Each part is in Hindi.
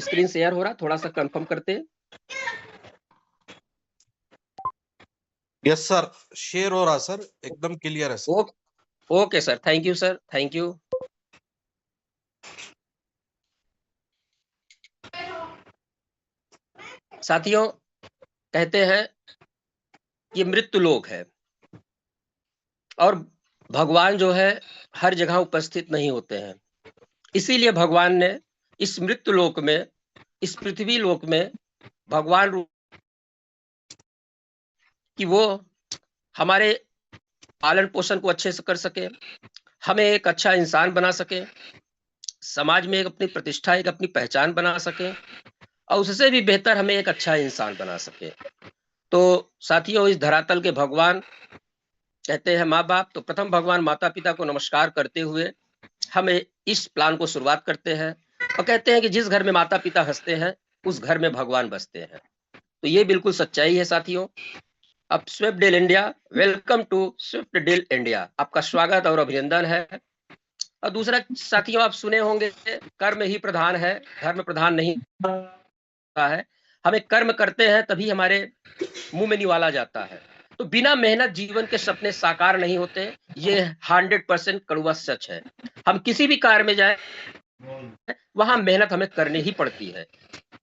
स्क्रीन शेयर हो रहा, थोड़ा सा कंफर्म करते हैं। यस सर, शेयर हो रहा सर, एकदम क्लियर है sir. Okay sir, thank you sir, thank you. साथियों, कहते हैं ये मृत्यु लोक है और भगवान जो है हर जगह उपस्थित नहीं होते हैं। इसीलिए भगवान ने इस मृत्यु लोक में, इस पृथ्वी लोक में भगवान रूप कि वो हमारे पालन पोषण को अच्छे से कर सके, हमें एक अच्छा इंसान बना सके, समाज में एक अपनी प्रतिष्ठा, एक अपनी पहचान बना सके और उससे भी बेहतर हमें एक अच्छा इंसान बना सके। तो साथियों, इस धरातल के भगवान कहते हैं माँ बाप, तो प्रथम भगवान माता पिता को नमस्कार करते हुए हम इस प्लान को शुरुआत करते हैं और कहते हैं कि जिस घर में माता पिता हंसते हैं उस घर में भगवान बसते हैं। तो ये बिल्कुल सच्चाई है साथियों। अब Swift Deal India, welcome to Swift Deal India, आपका स्वागत और अभिनंदन है। और दूसरा साथियों, आप सुने होंगे कर्म ही प्रधान है, धर्म प्रधान नहीं है। हमें कर्म करते हैं तभी हमारे मुंह में निवाला जाता है। तो बिना मेहनत जीवन के सपने साकार नहीं होते, ये 100% कड़वा सच है। हम किसी भी कार्य में जाए वहां मेहनत हमें करनी ही पड़ती है,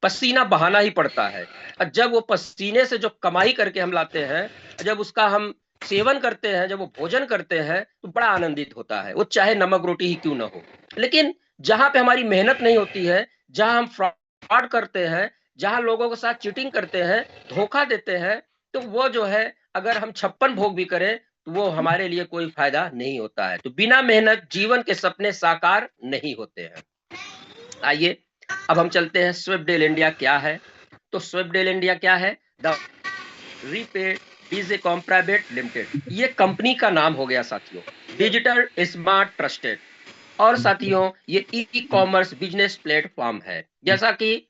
पसीना बहाना ही पड़ता है। और जब वो पसीने से जो कमाई करके हम लाते हैं, जब उसका हम सेवन करते हैं, जब वो भोजन करते हैं तो बड़ा आनंदित होता है, वो चाहे नमक रोटी ही क्यों ना हो। लेकिन जहां पे हमारी मेहनत नहीं होती है, जहां हम फ्रॉड करते हैं, जहां लोगों के साथ चीटिंग करते हैं, धोखा देते हैं, तो वो जो है अगर हम 56 भोग भी करें तो वो हमारे लिए कोई फायदा नहीं होता है। तो बिना मेहनत जीवन के सपने साकार नहीं होते हैं। आइए अब हम चलते हैं स्विफ्ट डील इंडिया क्या है। तो स्विफ्ट डील इंडिया क्या है? द रीपेड डीजेकॉम प्राइवेट लिमिटेड, ये कंपनी का नाम हो गया साथियों, डिजिटल स्मार्ट ट्रस्टेड। और साथियों, ये ई कॉमर्स बिजनेस प्लेटफॉर्म है। जैसा कि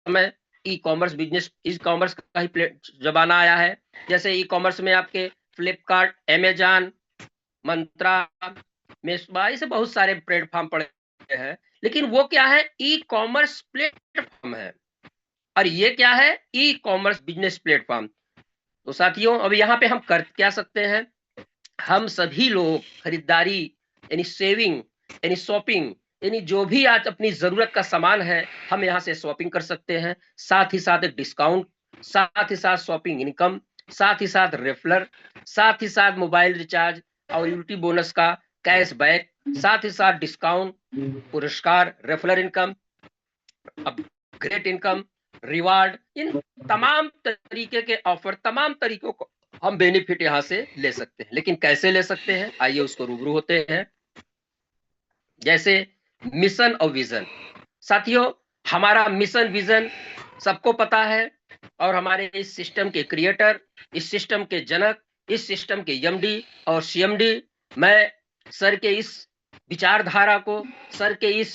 मैं ई कॉमर्स बिजनेस, ई कॉमर्स का ही जमाना आया है। जैसे ई कॉमर्स में आपके फ्लिपकार्ट, अमेजॉन, मंत्रा, मेसबा, ऐसे बहुत सारे प्लेटफॉर्म पड़े हैं। लेकिन वो क्या है? ई कॉमर्स प्लेटफॉर्म है। और ये क्या है? ई कॉमर्स बिजनेस प्लेटफॉर्म। तो साथियों, अब यहाँ पे हम कर क्या सकते हैं? हम सभी लोग खरीदारी यानी सेविंग यानी शॉपिंग यानी जो भी आज अपनी जरूरत का सामान है, हम यहाँ से शॉपिंग कर सकते हैं। साथ ही साथ एक डिस्काउंट, साथ ही साथ शॉपिंग इनकम, साथ ही साथ रेफलर, साथ ही साथ मोबाइल रिचार्ज और यूटी बोनस का कैशबैक, साथ ही साथ डिस्काउंट, पुरस्कार, referral income, upgrade income, reward, इन तमाम तरीके के ऑफर, तमाम तरीकों को हम बेनिफिट यहां से ले सकते हैं। लेकिन कैसे ले सकते हैं, आइए उसको रूबरू होते हैं। जैसे मिशन और विजन। साथियों, हमारा मिशन विजन सबको पता है और हमारे इस सिस्टम के क्रिएटर, इस सिस्टम के जनक, इस सिस्टम के एमडी और सीएमडी, मैं सर के इस विचारधारा को, सर के इस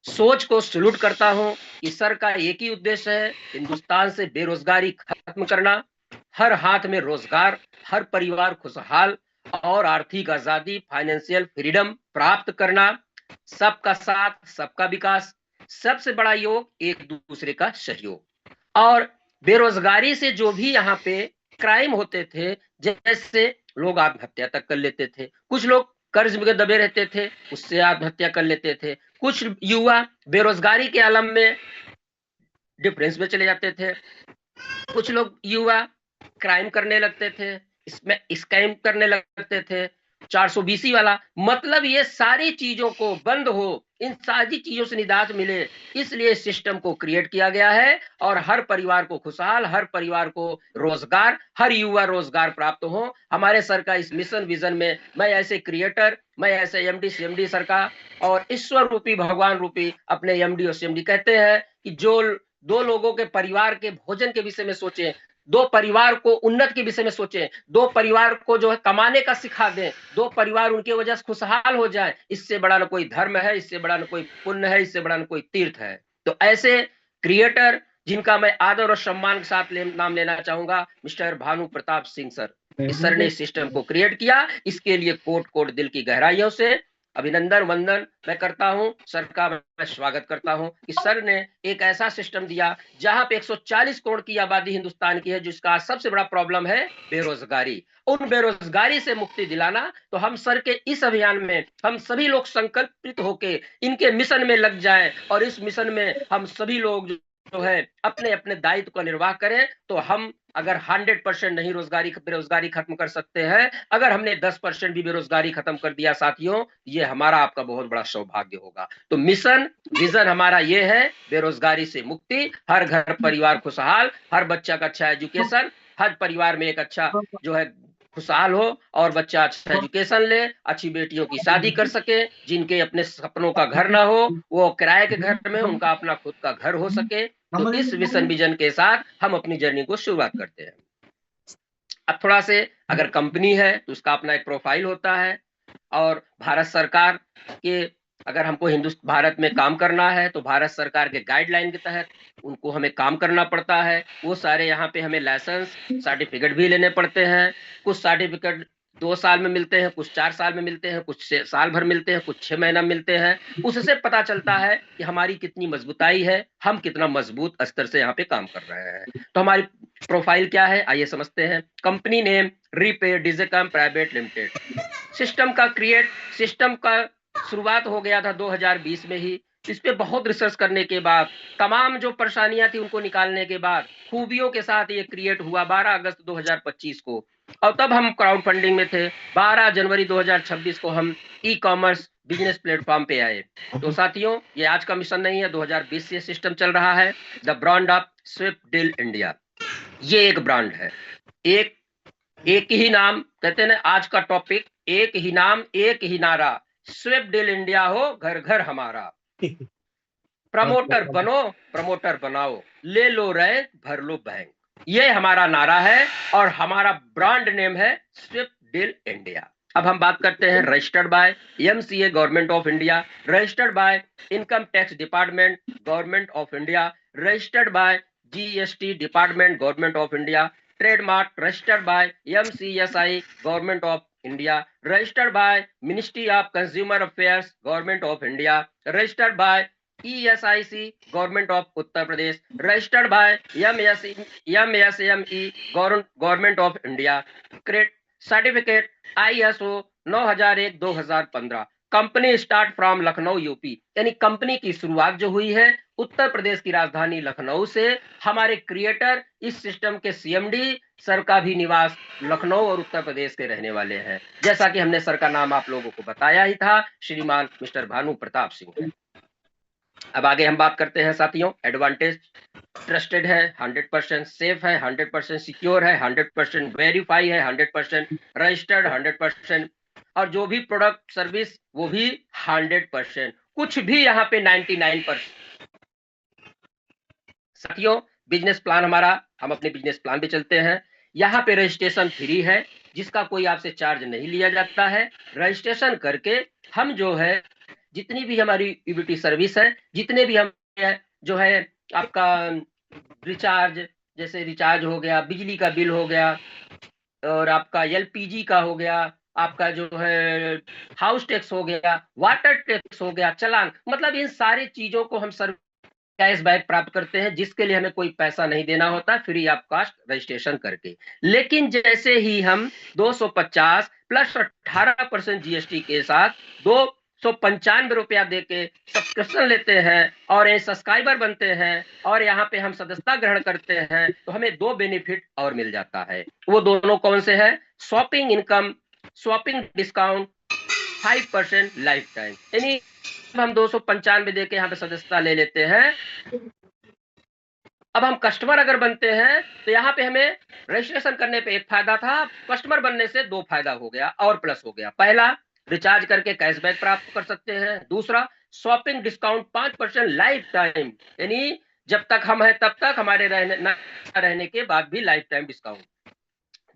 सोच को सलूट करता हूं कि सर का एक ही उद्देश्य है, हिंदुस्तान से बेरोजगारी खत्म करना, हर हाथ में रोजगार, हर परिवार खुशहाल और आर्थिक आजादी, फाइनेंशियल फ्रीडम प्राप्त करना, सबका साथ, सबका विकास, सबसे बड़ा योग एक दूसरे का सहयोग। और बेरोजगारी से जो भी यहाँ पे क्राइम होते थे, जैसे लोग आत्महत्या तक कर लेते थे, कुछ लोग कर्ज में दबे रहते थे, उससे आत्महत्या कर लेते थे, कुछ युवा बेरोजगारी के आलम में डिफरेंस में चले जाते थे, कुछ लोग युवा क्राइम करने लगते थे, इसमें स्कैम करने लगते थे, 420 वाला। मतलब ये सारी चीजों को बंद हो, इन सारी चीजों से निजात मिले, इसलिए सिस्टम को क्रिएट किया गया है। और हर परिवार को खुशहाल, हर परिवार को रोजगार, हर युवा रोजगार प्राप्त हो। हमारे सर का इस मिशन विजन में मैं ऐसे क्रिएटर, मैं ऐसे एमडी सीएमडी सर का और ईश्वर रूपी, भगवान रूपी अपने एमडी और सीएमडी कहते हैं कि जो दो लोगों के परिवार के भोजन के विषय में सोचें, दो परिवार को उन्नत के विषय में सोचें, दो परिवार को जो है कमाने का सिखा दें, दो परिवार उनके वजह से खुशहाल हो जाए, इससे बड़ा ना कोई धर्म है, इससे बड़ा ना कोई पुण्य है, इससे बड़ा ना कोई तीर्थ है। तो ऐसे क्रिएटर जिनका मैं आदर और सम्मान के साथ नाम लेना चाहूंगा, मिस्टर भानु प्रताप सिंह सर। इस सर ने सिस्टम को क्रिएट किया, इसके लिए कोट कोट दिल की गहराइयों से अभिनंदन वंदन मैं करता हूं, सर का मैं स्वागत करता हूं कि सर ने एक ऐसा सिस्टम दिया जहां पे 140 करोड़ की आबादी हिंदुस्तान की है, जिसका सबसे बड़ा प्रॉब्लम है बेरोजगारी। उन बेरोजगारी से मुक्ति दिलाना, तो हम सर के इस अभियान में हम सभी लोग संकल्पित होके इनके मिशन में लग जाएं, और इस मिशन में हम सभी लोग जो है अपने अपने दायित्व का निर्वाह करें, तो हम अगर 100% नहीं बेरोजगारी खत्म कर सकते हैं, अगर हमने 10% भी बेरोजगारी खत्म कर दिया साथियों, ये हमारा आपका बहुत बड़ा सौभाग्य होगा। तो मिशन विजन हमारा ये है, बेरोजगारी से मुक्ति, हर घर परिवार खुशहाल, हर बच्चा का अच्छा एजुकेशन, हर परिवार में एक अच्छा जो है खुशहाल हो, और बच्चा अच्छा एजुकेशन ले, अच्छी बेटियों की शादी कर सके, जिनके अपने सपनों का घर ना हो वो किराए के घर में उनका अपना खुद का घर हो सके। तो इस विजन विजन के साथ हम अपनी जर्नी को शुरुआत करते हैं। अब थोड़ा से अगर कंपनी है तो उसका अपना एक प्रोफाइल होता है, और भारत सरकार के अगर हमको भारत में काम करना है तो भारत सरकार के गाइडलाइन के तहत उनको हमें काम करना पड़ता है। वो सारे यहाँ पे हमें लाइसेंस सर्टिफिकेट भी लेने पड़ते हैं। कुछ सर्टिफिकेट 2 साल में मिलते हैं, कुछ 4 साल में मिलते हैं, कुछ साल भर मिलते हैं, कुछ 6 महीना मिलते हैं। उससे पता चलता है कि हमारी कितनी मजबूताई है, हम कितना मजबूत स्तर से यहाँ पे काम कर रहे हैं। तो हमारी प्रोफाइल क्या है, आइए समझते हैं। Company name Repay Digicom Private Limited. System का शुरुआत हो गया था 2020 में ही। इस पे बहुत रिसर्च करने के बाद, तमाम जो परेशानियां थी उनको निकालने के बाद, खूबियों के साथ ये क्रिएट हुआ 12 अगस्त 2025 को। और तब हम क्राउड फंडिंग में थे। 12 जनवरी 2026 को हम ई कॉमर्स बिजनेस प्लेटफॉर्म पे आए। तो साथियों, ये आज का मिशन नहीं है, 2020 से सिस्टम चल रहा है। The brand of Swift Deal India, ये एक ब्रांड है। एक ही नाम, कहते हैं ना आज का टॉपिक, एक ही नाम एक ही नारा, स्विफ्ट डील इंडिया हो घर घर हमारा। प्रमोटर बनो प्रमोटर बनाओ, ले लो रैंक भर लो बैंक, ये हमारा नारा है, और हमारा ब्रांड नेम है स्विफ्ट डील इंडिया। अब हम बात करते हैं registered by MCA government of India, registered by income tax department government of India, registered by GST department government of India, trademark registered by MCSI government of India, registered by ministry of consumer affairs government of India, registered by ESIC government of Uttar Pradesh, registered by MSME government of India, certificate ISO 9001-2015। Company start from Lucknow UP, यानी कंपनी की शुरुआत जो हुई है उत्तर प्रदेश की राजधानी लखनऊ से। हमारे क्रिएटर इस सिस्टम के CMD सर का भी निवास लखनऊ और उत्तर प्रदेश के रहने वाले हैं। जैसा कि हमने सर का नाम आप लोगों को बताया ही था, श्रीमान मिस्टर भानु प्रताप सिंह है। अब आगे हम बात करते हैं साथियों। एडवांटेज, ट्रस्टेड है, 100% सेफ है, 100% सिक्योर है, 100% वेरीफाई है, 100% रजिस्टर्ड, 100%, और जो भी प्रोडक्ट सर्विस वो भी 100%, कुछ भी यहाँ पे 99%। साथियों, बिजनेस प्लान हमारा, हम अपने बिजनेस प्लान पे चलते हैं। यहाँ पे रजिस्ट्रेशन फ्री है, जिसका कोई आपसे चार्ज नहीं लिया जाता है। रजिस्ट्रेशन करके हम जो है जितनी भी हमारी यूबिलिटी सर्विस है, जितने भी हम जो है आपका रिचार्ज, जैसे रिचार्ज हो गया, बिजली का बिल हो गया, और आपका LPG का हो गया, आपका जो है हाउस टैक्स हो गया, वाटर टैक्स हो गया, चालान, मतलब इन सारी चीजों को हम सर कैशबैक प्राप्त करते हैं, जिसके लिए हमें कोई पैसा नहीं देना होता, फ्री ऑफ कॉस्ट रजिस्ट्रेशन करके। लेकिन जैसे ही हम 250 प्लस 18% GST के साथ 295 रुपया देके सब्सक्रिप्शन लेते हैं और ये सब्सक्राइबर बनते हैं, और यहाँ पे हम सदस्यता ग्रहण करते हैं, तो हमें 2 बेनिफिट और मिल जाता है। वो दोनों कौन से हैं? Shopping income, shopping discount 5% life time, यानी हम 295 दे के यहाँ पे सदस्यता ले लेते हैं। अब हम कस्टमर अगर बनते हैं तो यहाँ पे हमें रजिस्ट्रेशन करने पे एक फायदा था, कस्टमर बनने से 2 फायदा हो गया और प्लस हो गया। पहला, रिचार्ज करके कैशबैक प्राप्त कर सकते हैं। दूसरा, शॉपिंग डिस्काउंट 5% लाइफ टाइम, यानी जब तक हम हैं तब तक, हमारे रहने के बाद भी लाइफ टाइम डिस्काउंट।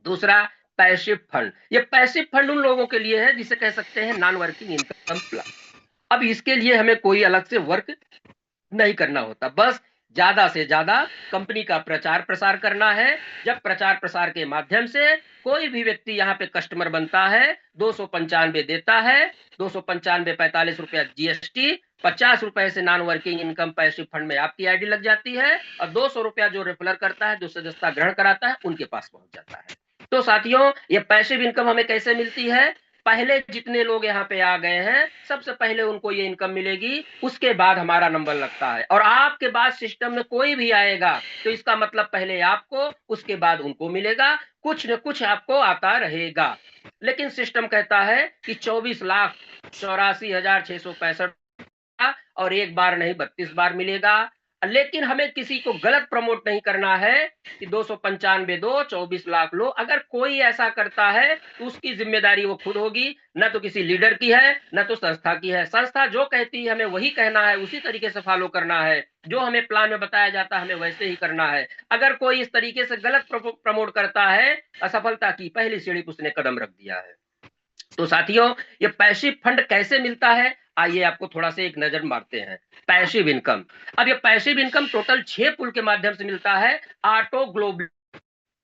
दूसरा, पैसिव फंड, ये पैसिव फंड उन लोगों के लिए है जिसे कह सकते हैं नॉन वर्किंग इनकम प्लान। अब इसके लिए हमें कोई अलग से वर्क नहीं करना होता, बस ज्यादा से ज्यादा कंपनी का प्रचार प्रसार करना है। जब प्रचार प्रसार के माध्यम से कोई भी व्यक्ति यहाँ पे कस्टमर बनता है, 295 देता है, 295 45 रुपया जीएसटी, 50 रुपए से non working income passive fund में आपकी आईडी लग जाती है, और 200 रुपया जो रेफरर करता है, जो सदस्यता ग्रहण कराता है, उनके पास पहुंच जाता है। तो साथियों, ये पैसिव इनकम हमें कैसे मिलती है? पहले जितने लोग यहाँ पे आ गए हैं, सबसे पहले उनको ये इनकम मिलेगी, उसके बाद हमारा नंबर लगता है। और आपके बाद सिस्टम में कोई भी आएगा तो इसका मतलब पहले आपको, उसके बाद उनको मिलेगा, कुछ न कुछ आपको आता रहेगा। लेकिन सिस्टम कहता है कि 24,84,665 और एक बार नहीं 32 बार मिलेगा। लेकिन हमें किसी को गलत प्रमोट नहीं करना है कि 295 दो, 24 लाख लो। अगर कोई ऐसा करता है तो उसकी जिम्मेदारी वो खुद होगी, न तो किसी लीडर की है, न तो संस्था की है। संस्था जो कहती है हमें वही कहना है, उसी तरीके से फॉलो करना है, जो हमें प्लान में बताया जाता है हमें वैसे ही करना है। अगर कोई इस तरीके से गलत प्रमोट करता है, असफलता की पहली सीढ़ी पर उसने कदम रख दिया है। तो साथियों, ये पैसिव फंड कैसे मिलता है, आइए आपको थोड़ा सा एक नजर मारते हैं। पैसिव इनकम, अब ये पैसिव इनकम टोटल 6 पुल के माध्यम से मिलता है। ऑटो ग्लोबल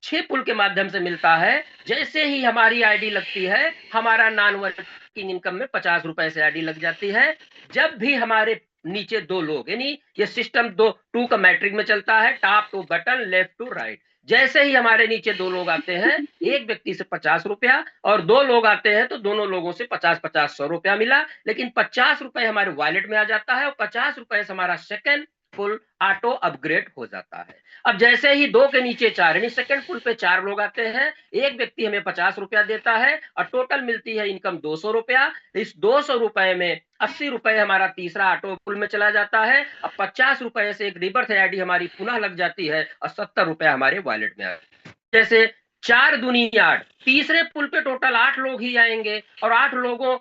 6 पुल के माध्यम से मिलता है। जैसे ही हमारी आईडी लगती है, हमारा नॉन वर्किंग इनकम में 50 रुपए से आईडी लग जाती है। जब भी हमारे नीचे दो लोग, यानी ये सिस्टम दो टू का मैट्रिक में चलता है, top to bottom, left to right. जैसे ही हमारे नीचे दो लोग आते हैं, एक व्यक्ति से 50 रुपया, और दो लोग आते हैं तो दोनों लोगों से 50-50 100 रुपया मिला। लेकिन 50 रुपए हमारे वॉलेट में आ जाता है, और 50 रुपए से हमारा सेकंड फुल ऑटो अपग्रेड हो जाता है। अब जैसे ही दो के नीचे चार, यानी सेकंड फुल पे 4 लोग आते हैं, एक व्यक्ति हमें 50 रुपया देता है, और टोटल मिलती है इनकम 200 रुपया। इस 200 रुपए में 80 रुपए हमारा तीसरा ऑटो पुल में चला जाता है। अब 50 रुपए से एक रिबर्थ आईडी हमारी पुनः लग जाती है, और 70 रुपए हमारे वॉलेट में आए। जैसे 4 दूनी 8, तीसरे पुल पे टोटल 8 लोग ही आएंगे, और 8 लोगों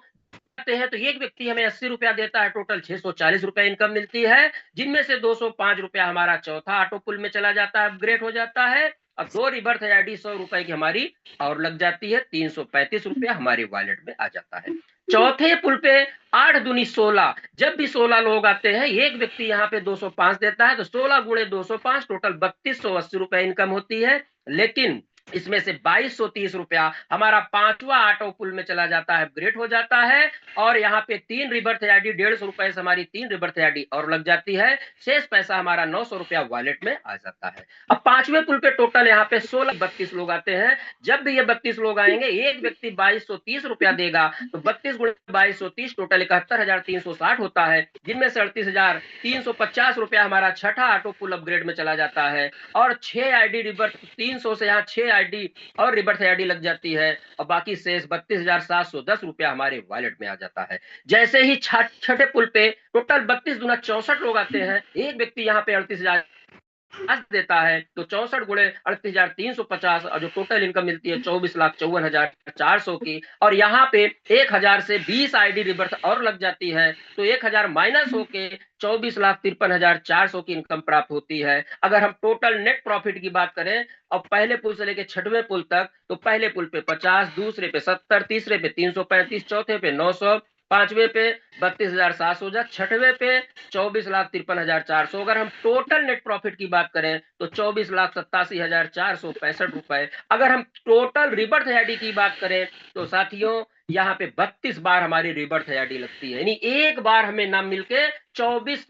हैं तो एक व्यक्ति हमें 80 रुपया देता है, टोटल 640 रुपया इनकम मिलती है, जिनमें से 205 रुपया हमारा चौथा ऑटो पुल में चला जाता है, अपग्रेड हो जाता है। अब 2 रिबर्थ आईडी 100 रुपए की हमारी और लग जाती है, 335 रुपया हमारे वॉलेट में आ जाता है। चौथे पुल पे 8 दूनी 16, जब भी 16 लोग आते हैं, एक व्यक्ति यहाँ पे 205 देता है, तो 16 गुणे 205 टोटल 3280 रुपए इनकम होती है। लेकिन इसमें से 2230 रुपया हमारा पांचवा ऑटो पुल में चला जाता है, अपग्रेड हो जाता है, और यहाँ पे 3 रिबर्थ आईडी 150 रुपए से हमारी 3 रिबर्थ आईडी और लग जाती है। शेष पैसा हमारा 900 रुपया वॉलेट में आ जाता है। अब पांचवें पुल पे टोटल यहाँ पे 32 लोग आते हैं। जब भी ये 32 लोग आएंगे, एक व्यक्ति 2230 रुपया देगा, तो 32 गुणे 2230 टोटल 71,360 होता है, जिनमें से 38,350 रुपया हमारा छठा ऑटो पुल अपग्रेड में चला जाता है, और 6 आईडी रिबर्थ 300 से यहाँ 6 आईडी और रिबर्थ आईडी लग जाती है, और बाकी शेष 32,710 रुपया हमारे वॉलेट में आ जाता है। जैसे ही छठे पुल पे टोटल 32 दूना 64 लोग आते हैं, एक व्यक्ति यहाँ पे 38,000 देता है, तो 64 गुणे 38,350, और जो टोटल इनकम मिलती है 24,54,400 की, और यहाँ पे 1000 से 20 आईडी रिबर्थ और लग जाती है, तो 1000 माइनस होके 24,53,400 की इनकम प्राप्त होती है। अगर हम टोटल नेट प्रॉफिट की बात करें, और पहले पुल से लेके छठवें पुल तक, तो पहले पुल पे 50, दूसरे पे 70, तीसरे पे 335, चौथे पे 900, पांचवे पे 32,700, छठवें पे 24,53,400। अगर हम टोटल नेट प्रॉफिट की बात करें तो 24,87,465 रुपए। अगर हम टोटल रिबर्थ आईडी की बात करें तो साथियों, यहाँ पे 32 बार हमारी रिबर्थ आईडी लगती है, यानी एक बार हमें नाम मिलके 32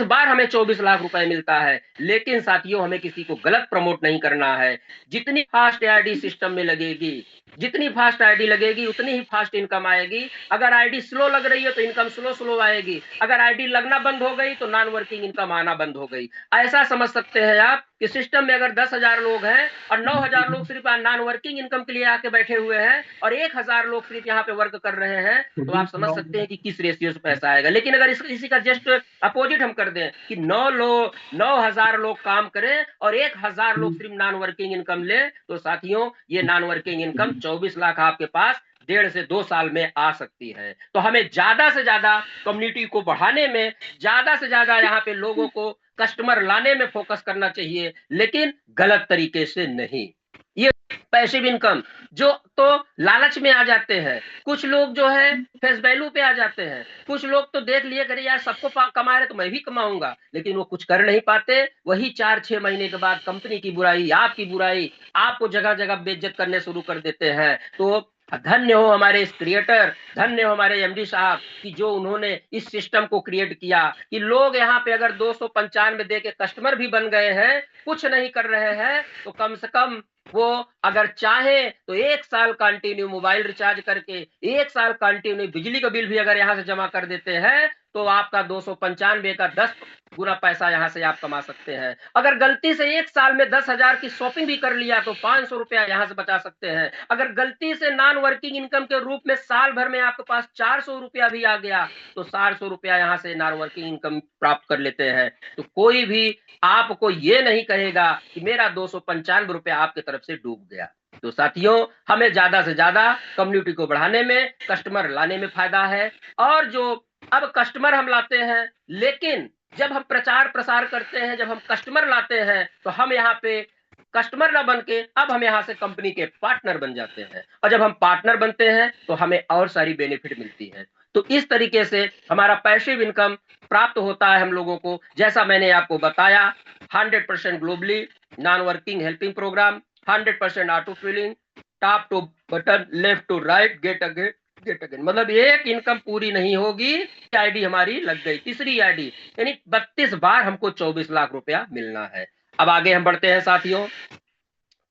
बार हमें 24 लाख रुपए मिलता है। लेकिन साथियों, हमें किसी को गलत प्रमोट नहीं करना है। जितनी फास्ट आईडी सिस्टम में लगेगी, जितनी फास्ट आईडी लगेगी, उतनी ही फास्ट इनकम आएगी। अगर आईडी स्लो लग रही है तो इनकम स्लो आएगी। अगर आईडी लगना बंद हो गई तो नॉन वर्किंग इनकम आना बंद हो गई। ऐसा समझ सकते हैं आप कि सिस्टम में अगर 10,000 लोग हैं और 9,000 लोग सिर्फ नॉन वर्किंग इनकम के लिए आके बैठे हुए हैं, और 1,000 लोग सिर्फ यहाँ पे वर्क कर रहे हैं, तो आप समझ सकते हैं कि किस रेशियो से पैसा आएगा। लेकिन अगर इसी का जस्ट अपोजिट हम कर दें कि 9,000 लोग काम करें और 1,000 लोग सिर्फ नॉन वर्किंग इनकम ले, तो साथियों, ये नॉन वर्किंग इनकम 24 लाख आपके पास 1.5 से 2 साल में आ सकती है। तो हमें ज्यादा से ज्यादा कम्युनिटी को बढ़ाने में, ज्यादा से ज्यादा यहाँ पे लोगों को कस्टमर लाने में फोकस करना चाहिए, लेकिन गलत तरीके से नहीं। ये पैसिव इनकम, जो तो लालच में आ जाते हैं, कुछ लोग जो है फेस वैल्यू पे आ जाते हैं, कुछ लोग तो देख लिए करे यार सबको कमा रहे तो मैं भी कमाऊंगा, लेकिन वो कुछ कर नहीं पाते। वही 4-6 महीने के बाद कंपनी की बुराई, आपकी बुराई, आपको जगह जगह बेइज्जत करने शुरू कर देते हैं। तो धन्य हो हमारे इस क्रिएटर, धन्य हो हमारे एमडी साहब कि जो उन्होंने इस सिस्टम को क्रिएट किया कि लोग यहाँ पे अगर 295 दे के कस्टमर भी बन गए हैं, कुछ नहीं कर रहे हैं, तो कम से कम वो अगर चाहे तो 1 साल कंटिन्यू मोबाइल रिचार्ज करके, 1 साल कंटिन्यू बिजली का बिल भी अगर यहाँ से जमा कर देते हैं, तो आपका 295 का 10 गुना पैसा यहाँ से आप कमा सकते हैं। अगर गलती से 1 साल में 10,000 की शॉपिंग भी कर लिया तो 500 रुपया यहाँ से बचा सकते हैं। अगर गलती से नॉन वर्किंग इनकम के रूप में साल भर में आपके पास 400 रुपया भी आ गया तो 400 रुपया यहाँ से नॉन वर्किंग इनकम प्राप्त कर लेते हैं। तो कोई भी आपको ये नहीं कहेगा कि मेरा 295 रुपया आपकी तरफ से डूब गया। तो साथियों, हमें ज्यादा से ज्यादा कम्युनिटी को बढ़ाने में, कस्टमर लाने में फायदा है। और जो अब कस्टमर हम लाते हैं, लेकिन जब हम प्रचार प्रसार करते हैं, जब हम कस्टमर लाते हैं, तो हम यहाँ पे कस्टमर ना बन के अब हम यहाँ से कंपनी के पार्टनर बन जाते हैं। और जब हम पार्टनर बनते हैं तो हमें और सारी बेनिफिट मिलती है। तो इस तरीके से हमारा पैसिव इनकम प्राप्त होता है हम लोगों को। जैसा मैंने आपको बताया, 100% globally non working helping programme, 100% auto filling, top to bottom, left to right, get again, get again. मतलब एक इनकम पूरी नहीं होगी, आईडी हमारी लग गई, तीसरी आईडी, यानी 32 बार हमको 24 लाख रुपया मिलना है। अब आगे हम बढ़ते हैं साथियों।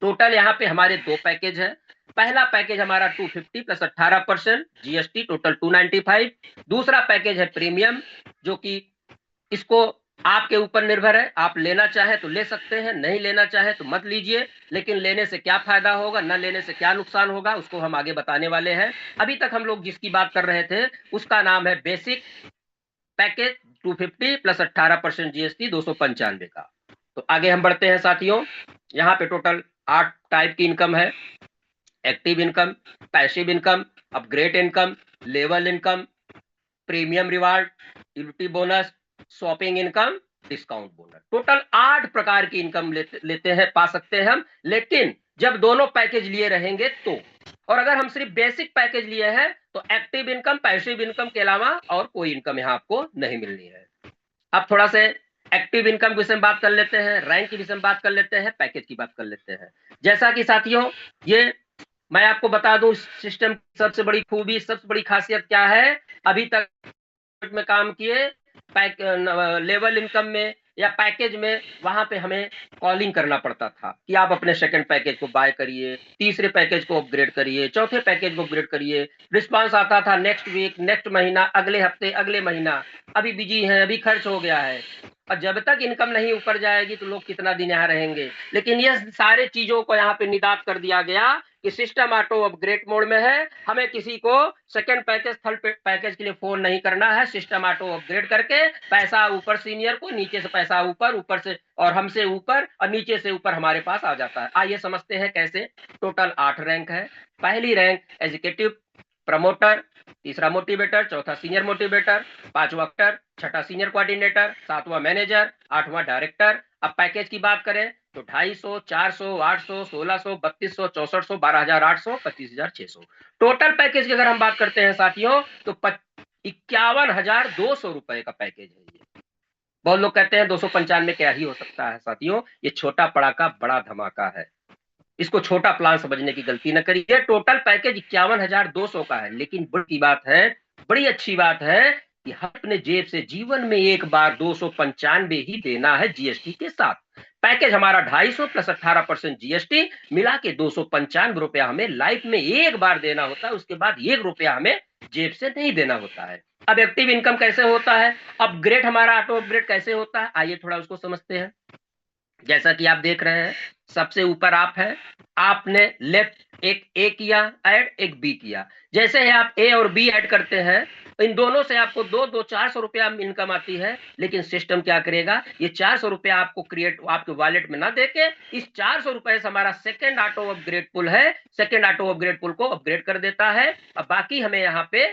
टोटल यहाँ पे हमारे 2 पैकेज है। पहला पैकेज हमारा 250 प्लस 18% जीएसटी, टोटल 295। दूसरा पैकेज है प्रीमियम, जो कि इसको आपके ऊपर निर्भर है, आप लेना चाहे तो ले सकते हैं, नहीं लेना चाहे तो मत लीजिए। लेकिन लेने से क्या फायदा होगा, न लेने से क्या नुकसान होगा, उसको हम आगे बताने वाले हैं। अभी तक हम लोग जिसकी बात कर रहे थे उसका नाम है बेसिक पैकेज 250 प्लस 18% जीएसटी 295 का। तो आगे हम बढ़ते हैं साथियों। यहाँ पे टोटल 8 टाइप की इनकम है। Active income, passive income, upgrade income, level income, premium reward, utility bonus, shopping income, discount bonus. Total 8 प्रकार की इनकम लेते हैं, पा सकते हैं हम। लेकिन जब दोनों पैकेज लिए रहेंगे तो, और अगर हम सिर्फ बेसिक पैकेज लिए हैं तो एक्टिव इनकम, पैसिव इनकम के अलावा और कोई इनकम यहाँ आपको नहीं मिलनी है। अब थोड़ा से एक्टिव इनकम के विषय में बात कर लेते हैं, रैंक के विषय में बात कर लेते हैं, पैकेज की बात कर लेते हैं। जैसा कि साथियों, ये मैं आपको बता दूं सिस्टम की सबसे बड़ी खूबी, सबसे बड़ी खासियत क्या है। अभी तक में काम किए लेवल इनकम में या पैकेज में, वहां पे हमें कॉलिंग करना पड़ता था कि आप अपने सेकंड पैकेज को बाय करिए, तीसरे पैकेज को अपग्रेड करिए, चौथे पैकेज को अपग्रेड करिए। रिस्पांस आता था नेक्स्ट वीक, नेक्स्ट महीना, अगले हफ्ते, अगले महीना, अभी बिजी है, अभी खर्च हो गया है। और जब तक इनकम नहीं ऊपर जाएगी तो लोग कितना दिन यहाँ रहेंगे। लेकिन ये सारे चीजों को यहाँ पे निदात कर दिया गया कि सिस्टम ऑटो अपग्रेड मोड में है, हमें किसी को सेकंड पैकेज, थर्ड पैकेज के लिए फोन नहीं करना है। सिस्टम ऑटो अपग्रेड करके पैसा ऊपर सीनियर को, नीचे से पैसा ऊपर, ऊपर से और हमसे ऊपर, और नीचे से ऊपर हमारे पास आ जाता है। आइए समझते हैं कैसे। टोटल 8 रैंक है। पहली रैंक एग्जीक्यूटिव प्रमोटर, तीसरा मोटिवेटर, चौथा सीनियर मोटिवेटर, पांचवा एक्टर, छठा सीनियर कोऑर्डिनेटर, सातवां मैनेजर, आठवां डायरेक्टर। अब पैकेज की बात करें तो 250, 400, 800, 1600, 3200, 6400, 12800, 25600। टोटल पैकेज की अगर हम बात करते हैं साथियों तो 51,200 रुपए का पैकेज है ये। बहुत लोग कहते हैं 295 क्या ही हो सकता है। साथियों, ये छोटा पड़ाका बड़ा धमाका है, इसको छोटा प्लान समझने की गलती न करिए। टोटल पैकेज 51,200 का है। लेकिन बड़ी बात है, बड़ी अच्छी बात है कि हम अपने जेब से जीवन में एक बार 295 ही देना है जीएसटी के साथ। पैकेज हमारा 250 प्लस 18% जीएसटी मिला के 295 रुपया हमें लाइफ में एक बार देना होता है। उसके बाद 1 रुपया हमें जेब से नहीं देना होता है। अब एक्टिव इनकम कैसे होता है, अपग्रेड हमारा ऑटो अपग्रेड कैसे होता है, आइए थोड़ा उसको समझते हैं। जैसा कि आप देख रहे हैं, सबसे ऊपर आप है, आपने लेफ्ट एक ए किया ऐड, एक बी किया। जैसे ही आप ए और बी ऐड करते हैं, इन दोनों से आपको 400 रुपया इनकम आती है। लेकिन सिस्टम क्या करेगा, ये 400 रुपया आपको क्रिएट आपके वॉलेट में ना देके, इस 400 रुपए से हमारा सेकंड ऑटो अपग्रेड पुल है, सेकंड ऑटो अपग्रेड पुल को अपग्रेड कर देता है। अब बाकी हमें यहाँ पे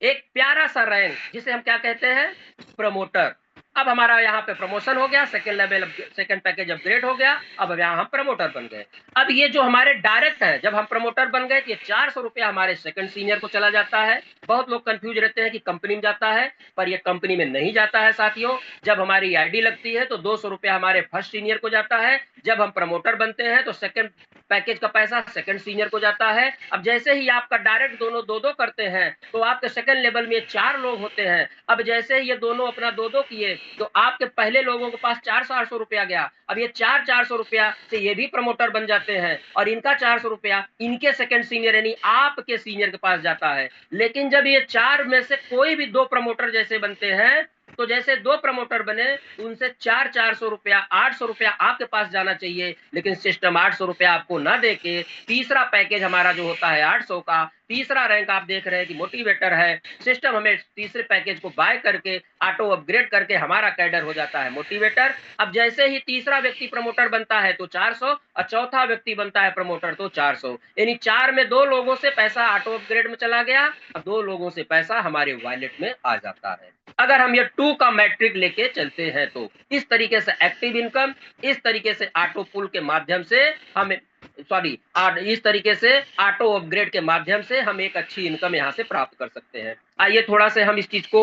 एक प्यारा सा रैंक, जिसे हम क्या कहते हैं, प्रमोटर। अब हमारा यहाँ पे प्रमोशन हो गया, second level, second package upgrade हो गया, अब यहाँ हम प्रमोटर बन गए। अब ये जो हमारे डायरेक्ट है, जब हम प्रमोटर बन गए, ये 400 रुपया हमारे सेकंड सीनियर को चला जाता है। बहुत लोग कंफ्यूज रहते हैं कि कंपनी में जाता है, पर ये कंपनी में नहीं जाता है साथियों। जब हमारी आईडी लगती है तो 200 रुपया हमारे फर्स्ट सीनियर को जाता है। जब हम प्रमोटर बनते हैं तो सेकंड पैकेज का पैसा सेकंड सीनियर को जाता है। अब जैसे ही आपका डायरेक्ट दोनों दो दो करते हैं तो आपके सेकंड लेवल में 4 लोग होते हैं। अब जैसे ही ये दोनों अपना दो दो किए तो आपके पहले लोगों के पास 400 रुपया गया। अब ये 400 रुपया से ये भी प्रमोटर बन जाते हैं और इनका 400 रुपया इनके सेकंड सीनियर यानी आपके सीनियर के पास जाता है। लेकिन जब ये 4 में से कोई भी 2 प्रमोटर जैसे बनते हैं तो जैसे 2 प्रमोटर बने उनसे 400 रुपया 800 रुपया आपके पास जाना चाहिए, लेकिन सिस्टम 800 रुपया आपको ना देके तीसरा पैकेज हमारा जो होता है 800 का, तीसरा रैंक आप देख रहे हैं कि मोटिवेटर है, सिस्टम हमें तीसरे पैकेज को बाय करके ऑटो अपग्रेड करके हमारा कैडर हो जाता है मोटिवेटर। अब जैसे ही तीसरा व्यक्ति प्रमोटर बनता है तो 400 और चौथा व्यक्ति बनता है प्रमोटर तो 400, यानी 4 में 2 लोगों से पैसा ऑटो अपग्रेड में चला गया और 2 लोगों से पैसा हमारे वॉलेट में आ जाता है। अगर हम ये 2 का मैट्रिक लेके चलते हैं तो इस तरीके से एक्टिव इनकम, इस तरीके से ऑटो पुल के माध्यम से हमें इस तरीके से ऑटो अपग्रेड के माध्यम से हम एक अच्छी इनकम यहाँ से प्राप्त कर सकते हैं। आइए थोड़ा से हम इस चीज को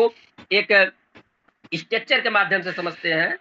एक स्ट्रक्चर के माध्यम से समझते हैं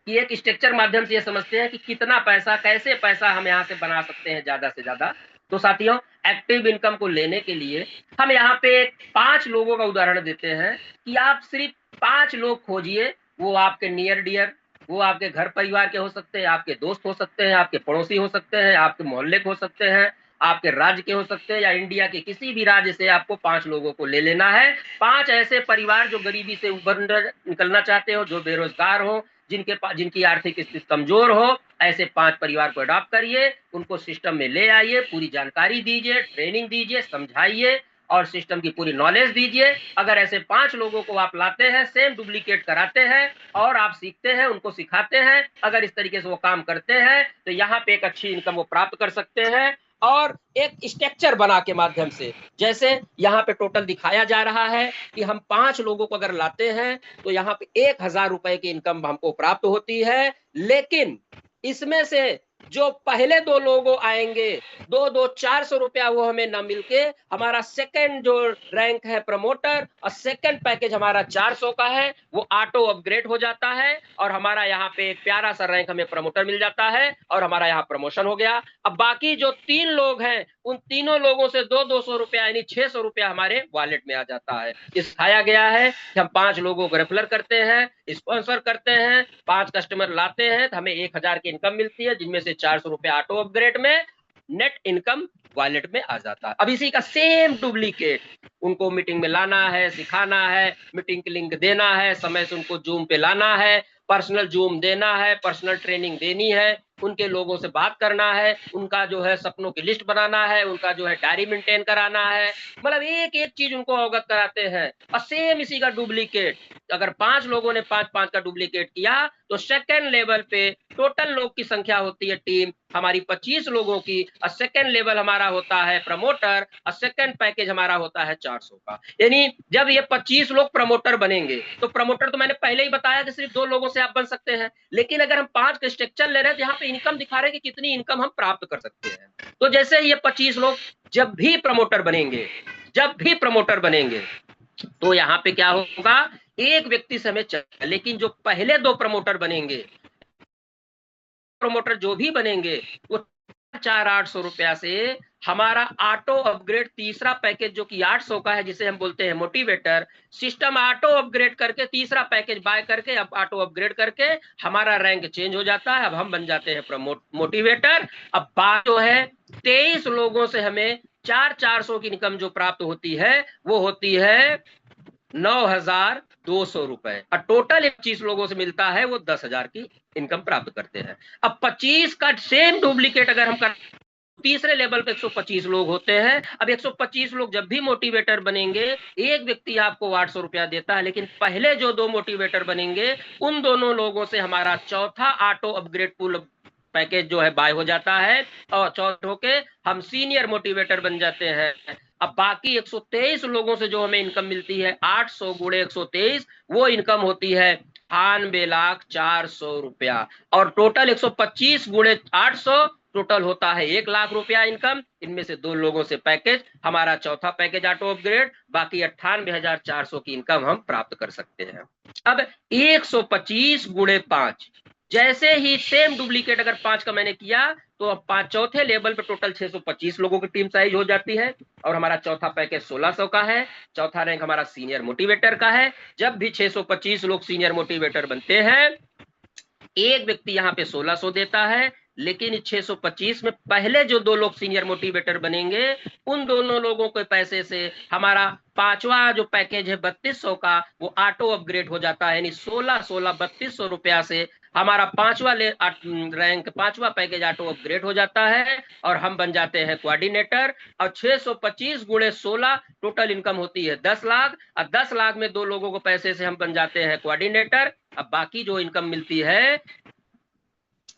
कि एक स्ट्रक्चर माध्यम से ये समझते हैं कि कितना पैसा, कैसे पैसा हम यहाँ से बना सकते हैं ज्यादा से ज्यादा। तो साथियों, एक्टिव इनकम को लेने के लिए हम यहाँ पे 5 लोगों का उदाहरण देते हैं कि आप सिर्फ 5 लोग खोजिए, वो आपके नियर डियर, वो आपके घर परिवार के हो सकते हैं, आपके दोस्त हो सकते हैं, आपके पड़ोसी हो सकते हैं, आपके मोहल्ले के हो सकते हैं, आपके राज्य के हो सकते हैं, या इंडिया के किसी भी राज्य से आपको 5 लोगों को ले लेना है। 5 ऐसे परिवार जो गरीबी से उबर निकलना चाहते हो, जो बेरोजगार हो, जिनकी आर्थिक स्थिति कमजोर हो, ऐसे 5 परिवार को अडॉप्ट करिए, उनको सिस्टम में ले आइए, पूरी जानकारी दीजिए, ट्रेनिंग दीजिए, समझाइए और सिस्टम की पूरी नॉलेज दीजिए। अगर ऐसे 5 लोगों को आप लाते हैं, सेम डुप्लीकेट कराते हैं और आप सीखते हैं, उनको सिखाते हैं, अगर इस तरीके से वो काम करते हैं तो यहाँ पे एक अच्छी इनकम वो प्राप्त कर सकते हैं। और एक स्ट्रक्चर बना के माध्यम से, जैसे यहाँ पे टोटल दिखाया जा रहा है कि हम 5 लोगों को अगर लाते हैं तो यहाँ पे 1000 रुपए की इनकम हमको प्राप्त होती है। लेकिन इसमें से जो पहले 2 लोग आएंगे, 400 रुपया वो हमें ना मिलके हमारा सेकंड जो रैंक है प्रमोटर और सेकंड पैकेज हमारा 400 का है, वो ऑटो अपग्रेड हो जाता है और हमारा यहाँ पे एक प्यारा सा रैंक हमें प्रमोटर मिल जाता है और हमारा यहाँ प्रमोशन हो गया। अब बाकी जो 3 लोग हैं, उन तीनों लोगों से 200 रुपया यानी 600 रुपया हमारे वॉलेट में आ जाता है। दिखाया गया है कि हम 5 लोगों को रेफर करते हैं, स्पॉन्सर करते हैं, 5 कस्टमर लाते हैं तो हमें 1000 की इनकम मिलती है, जिनमें से 400 रुपया ऑटो अपग्रेड में, नेट इनकम वॉलेट में आ जाता है। अब इसी का सेम डुप्लीकेट उनको मीटिंग में लाना है, सिखाना है, मीटिंग की लिंक देना है, समय से उनको जूम पे लाना है, पर्सनल जूम देना है, पर्सनल ट्रेनिंग देनी है, उनके लोगों से बात करना है, उनका जो है सपनों की लिस्ट बनाना है, उनका जो है डायरी मेंटेन कराना है, मतलब एक एक चीज उनको अवगत कराते हैं। और सेम इसी का डुप्लीकेट, अगर 5 लोगों ने 5-5 का डुप्लीकेट किया तो सेकंड लेवल पे टोटल लोग की संख्या होती है टीम हमारी 25 लोगों की, और सेकंड लेवल हमारा होता है प्रमोटर और सेकंड पैकेज हमारा होता है 400 का। यानी जब ये 25 लोग प्रमोटर बनेंगे तो प्रमोटर तो मैंने पहले ही बताया कि सिर्फ 2 लोगों से आप बन सकते हैं, लेकिन अगर हम 5 का स्ट्रक्चर ले रहे हैं तो यहाँ पे इनकम दिखा रहे हैं कि कितनी इनकम हम प्राप्त कर सकते हैं। तो जैसे ये 25 लोग जब भी प्रमोटर बनेंगे तो यहाँ पे क्या होगा, एक व्यक्ति से हमें चाहिए, लेकिन जो पहले 2 प्रमोटर बनेंगे, प्रमोटर जो भी बनेंगे, वो 400-800 रुपया से हमारा ऑटो अपग्रेड तीसरा पैकेज जो कि 800 का है, जिसे हम बोलते हैं मोटिवेटर, सिस्टम ऑटो अपग्रेड करके तीसरा पैकेज बाय करके अब ऑटो अपग्रेड करके हमारा रैंक चेंज हो जाता है। अब हम बन जाते हैं मोटिवेटर। अब बात जो है 23 लोगों से हमें 400 की इनकम जो प्राप्त होती है वो होती है 9200 रुपए, और टोटल 25 लोगों से मिलता है वो 10,000 की इनकम प्राप्त करते हैं। अब 25 का सेम डुप्लीकेट अगर हम कर, तीसरे लेवल पे 125 लोग होते हैं। अब 125 लोग जब भी मोटिवेटर बनेंगे, एक व्यक्ति आपको 800 रुपया देता है, लेकिन पहले जो 2 मोटिवेटर बनेंगे उन दोनों लोगों से हमारा चौथा ऑटो अपग्रेड पुल पैकेज जो है बाय हो जाता है और चौथे होके हम सीनियर मोटिवेटर बन जाते हैं। अब बाकी 123 लोगों से जो हमें इनकम मिलती है 800 गुणे 123, वो इनकम होती है 98,04,00,000 रुपया, और टोटल 125 गुणे 800 टोटल होता है 1,00,000 रुपया इनकम। इनमें से 2 लोगों से पैकेज, हमारा चौथा पैकेज ऑटो अपग्रेड, बाकी 98,400 की इनकम हम प्राप्त कर सकते हैं। अब 125 गुणे 5, जैसे ही सेम डुप्लीकेट अगर 5 का मैंने किया तो अब 5 चौथे लेवल पे टोटल 625 लोगों की टीम साइज हो जाती है, और हमारा चौथा पैकेज 1600 का है। चौथा रैंक हमारा सीनियर मोटिवेटर का है। जब भी 625 लोग सीनियर मोटिवेटर बनते हैं, एक व्यक्ति यहाँ पे 1600 देता है, लेकिन 625 में पहले जो 2 लोग सीनियर मोटिवेटर बनेंगे, उन दोनों लोगों के पैसे से हमारा 5वां जो पैकेज है 3200 का, वो ऑटो अपग्रेड हो जाता है। यानी 16 3200 रुपया से हमारा 5वां रैंक 5वां पैकेज ऑटो अपग्रेड हो जाता है, और हम बन जाते हैं कोऑर्डिनेटर। और 625 गुणे 16 टोटल इनकम होती है 10 लाख, और 10 लाख में 2 लोगों को पैसे से हम बन जाते हैं कोऑर्डिनेटर। अब बाकी जो इनकम मिलती है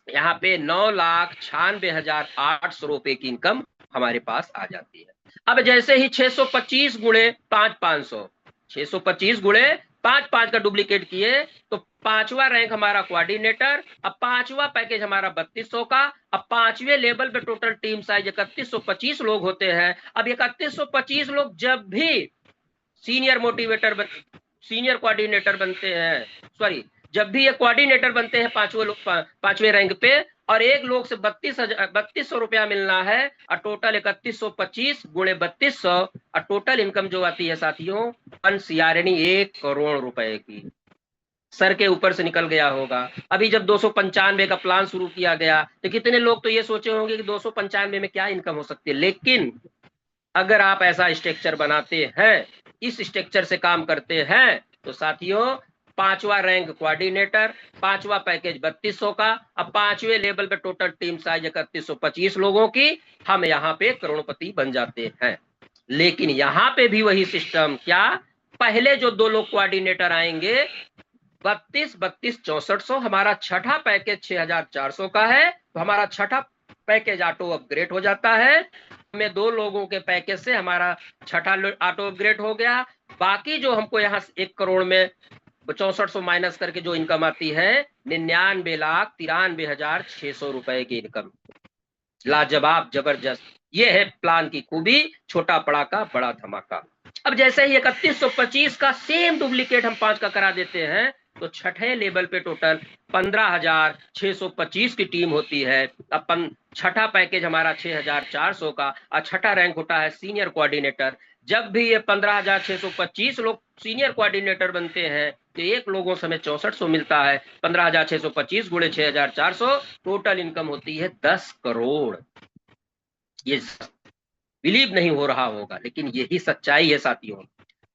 यहाँ पे 9,96,800 रुपए की इनकम हमारे पास आ जाती है। अब जैसे ही 625 गुणे 5 500, 625 गुणे 5 का डुप्लीकेट किए तो 5वां रैंक हमारा कोऑर्डिनेटर। अब 5वां पैकेज हमारा 3200 का। अब 5वें लेवल पे टोटल टीम साइज 3125 लोग होते हैं। अब 3125 लोग जब भी सीनियर मोटिवेटर सीनियर कोऑर्डिनेटर बनते हैं, सॉरी, जब भी ये कोऑर्डिनेटर बनते हैं 5वें रैंक पे, और एक लोग से 3200 रुपया मिलना है, और टोटल 3125 गुणे 3200, और टोटल इनकम जो आती है साथियों 1 CR 1 करोड़ रुपए की। सर के ऊपर से निकल गया होगा। अभी जब 295 का प्लान शुरू किया गया तो कितने लोग तो ये सोचे होंगे कि 295 में क्या इनकम हो सकती है, लेकिन अगर आप ऐसा स्ट्रक्चर बनाते हैं, इस स्ट्रक्चर से काम करते हैं, तो साथियों 5वां रैंक कोऑर्डिनेटर, 5वां पैकेज 3200 का, अब 5वें लेवल पे टोटल टीम साइज 3125 लोगों की, हम यहाँ पे करोड़पति बन जाते हैं। लेकिन यहाँ पे भी वही सिस्टम, क्या पहले जो 2 लोग कोऑर्डिनेटर आएंगे 32 32 6400, हमारा छठा पैकेज 6400 का है, तो हमारा छठा पैकेज ऑटो अपग्रेड हो जाता है। में 2 लोगों के पैकेज से हमारा छठा ऑटो अपग्रेड हो गया। बाकी जो हमको यहाँ 1 करोड़ में 6400 माइनस करके जो इनकम आती है 99,93,600 रुपए की इनकम। लाजवाब, जबरदस्त, ये है प्लान की खूबी, छोटा पड़ाका बड़ा धमाका। अब जैसे ही 3125 का सेम डुप्लीकेट हम 5 का करा देते हैं, तो छठे लेवल पे टोटल 15,625 की टीम होती है। अपन छठा पैकेज हमारा 6,400 का, और छठा रैंक होता है सीनियर कोऑर्डिनेटर। जब भी ये 15,625 लोग सीनियर कोऑर्डिनेटर बनते हैं, तो एक लोगों से हमें 6400 मिलता है। 15,625 गुणे 6,400, टोटल इनकम होती है 10 करोड़। ये बिलीव नहीं हो रहा होगा, लेकिन यही सच्चाई है साथियों।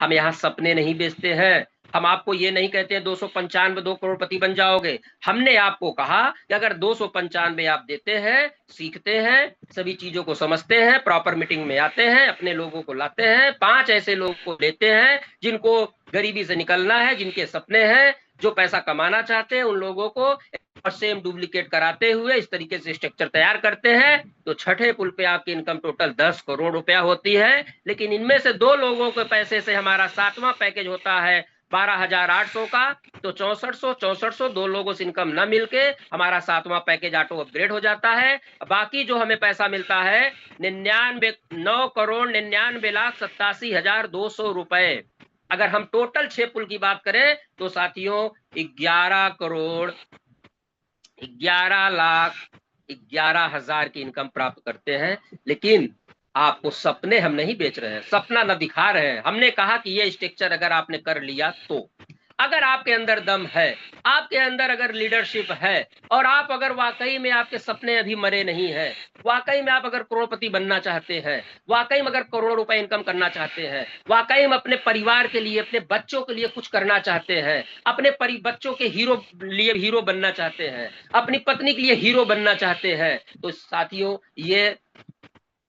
हम यहाँ सपने नहीं बेचते हैं। हम आपको ये नहीं कहते हैं 295 2 करोड़पति बन जाओगे। हमने आपको कहा कि अगर 295 आप देते हैं, सीखते हैं, सभी चीजों को समझते हैं, प्रॉपर मीटिंग में आते हैं, अपने लोगों को लाते हैं, 5 ऐसे लोगों को लेते हैं जिनको गरीबी से निकलना है, जिनके सपने हैं, जो पैसा कमाना चाहते हैं, उन लोगों को और सेम डुप्लीकेट कराते हुए इस तरीके से स्ट्रक्चर तैयार करते हैं, तो छठे पुल पे आपकी इनकम टोटल 10 करोड़ रुपया होती है। लेकिन इनमें से 2 लोगों के पैसे से हमारा 7वां पैकेज होता है 12,800 का, तो 6400 2 लोगों से इनकम न मिलके हमारा 7वां पैकेज ऑटो अपग्रेड हो जाता है। बाकी जो हमें पैसा मिलता है 9,99,87,200 रुपए। अगर हम टोटल 6 पुल की बात करें तो साथियों 11,11,11,000 की इनकम प्राप्त करते हैं। लेकिन आपको सपने हम नहीं बेच रहे हैं, सपना न दिखा रहे हैं। हमने कहा कि ये स्ट्रक्चर अगर आपने कर लिया, तो अगर आपके अंदर दम है, आपके अंदर अगर लीडरशिप है, और आप अगर वाकई में आपके सपने अभी मरे नहीं है, वाकई में आप अगर करोड़पति बनना चाहते हैं, वाकई में अगर करोड़ों रुपए इनकम करना चाहते हैं, वाकई में अपने परिवार के लिए, अपने बच्चों के लिए कुछ करना चाहते हैं, अपने बच्चों के लिए हीरो बनना चाहते हैं, अपनी पत्नी के लिए हीरो बनना चाहते हैं, तो साथियों ये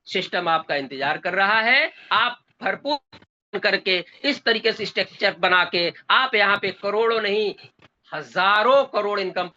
सिस्टम आपका इंतजार कर रहा है। आप भरपूर करके इस तरीके से स्ट्रक्चर बना के आप यहाँ पे करोड़ों नहीं हजारों करोड़ इनकम,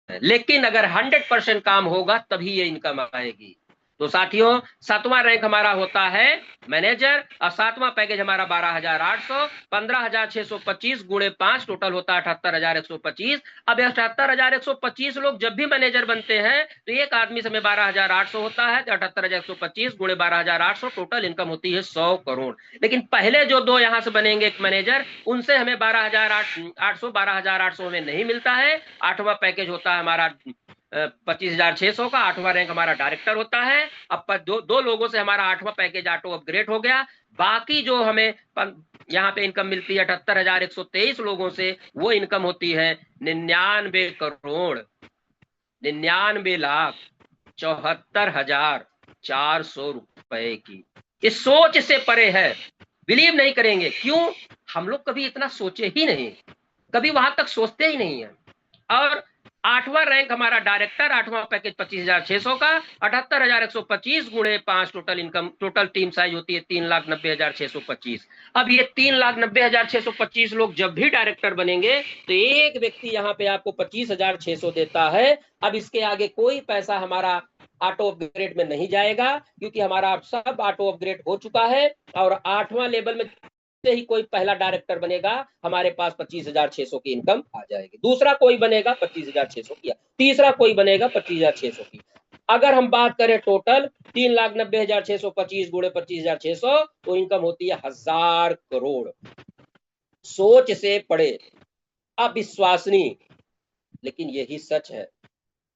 लेकिन अगर 100% काम होगा तभी ये इनकम आएगी। तो साथियों 7वां रैंक हमारा होता है मैनेजर और 7वां पैकेज हमारा 12,800, 15,625 गुणे 5 टोटल होता है 78,125। अब 78,125 लोग जब भी मैनेजर बनते हैं तो एक आदमी से हमें 12,800 होता है, 78,125 गुणे 12,800 टोटल इनकम होती है 100 करोड़। लेकिन पहले जो दो यहां से बनेंगे एक मैनेजर, उनसे हमें 12,800 हमें नहीं मिलता है। 8वां पैकेज होता है हमारा 25,600 का, 8वां रैंक हमारा डायरेक्टर होता है। अब दो लोगों से हमारा 8वां पैकेज ऑटो अपग्रेड हो गया। बाकी जो हमें यहाँ पे इनकम मिलती है 78,123 लोगों से, वो इनकम होती है 99 करोड़ 99,74,400 रुपए की। इस सोच से परे है, बिलीव नहीं करेंगे। क्यों? हम लोग कभी इतना सोचे ही नहीं, कभी वहां तक सोचते ही नहीं है। और 8वां रैंक हमारा डायरेक्टर, 8वां पैकेज 25,600 का, 78,125 गुणे 5 total income, total team size होती है 3,90,625। अब ये 3,90,625 लोग जब भी डायरेक्टर बनेंगे तो एक व्यक्ति यहाँ पे आपको 25,600 देता है। अब इसके आगे कोई पैसा हमारा ऑटो अपग्रेड में नहीं जाएगा, क्योंकि हमारा सब ऑटो अपग्रेड हो चुका है। और 8वां लेवल में ही कोई पहला डायरेक्टर बनेगा, हमारे पास 25,600 की इनकम आ जाएगी। दूसरा कोई बनेगा 25,600 की, तीसरा कोई बनेगा 25,600 की। अगर हम बात करें टोटल 3,90,625 गुणे 25,600 तो इनकम होती है 1,000 करोड़। सोच से पड़े, अविश्वसनीय, लेकिन यही सच है।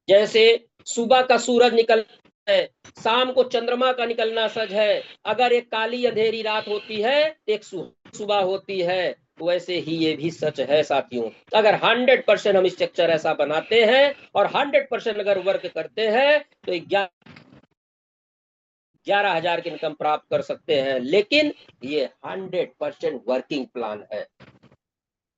जैसे सुबह का सूरज निकल है, शाम को चंद्रमा का निकलना सच है। अगर एक काली अंधेरी रात होती है, एक सुबह होती है, वैसे ही ये भी सच है साथियों। अगर 100% हम स्ट्रक्चर ऐसा बनाते हैं और 100% अगर वर्क करते हैं तो 11,000 की इनकम प्राप्त कर सकते हैं। लेकिन ये 100% वर्किंग प्लान है।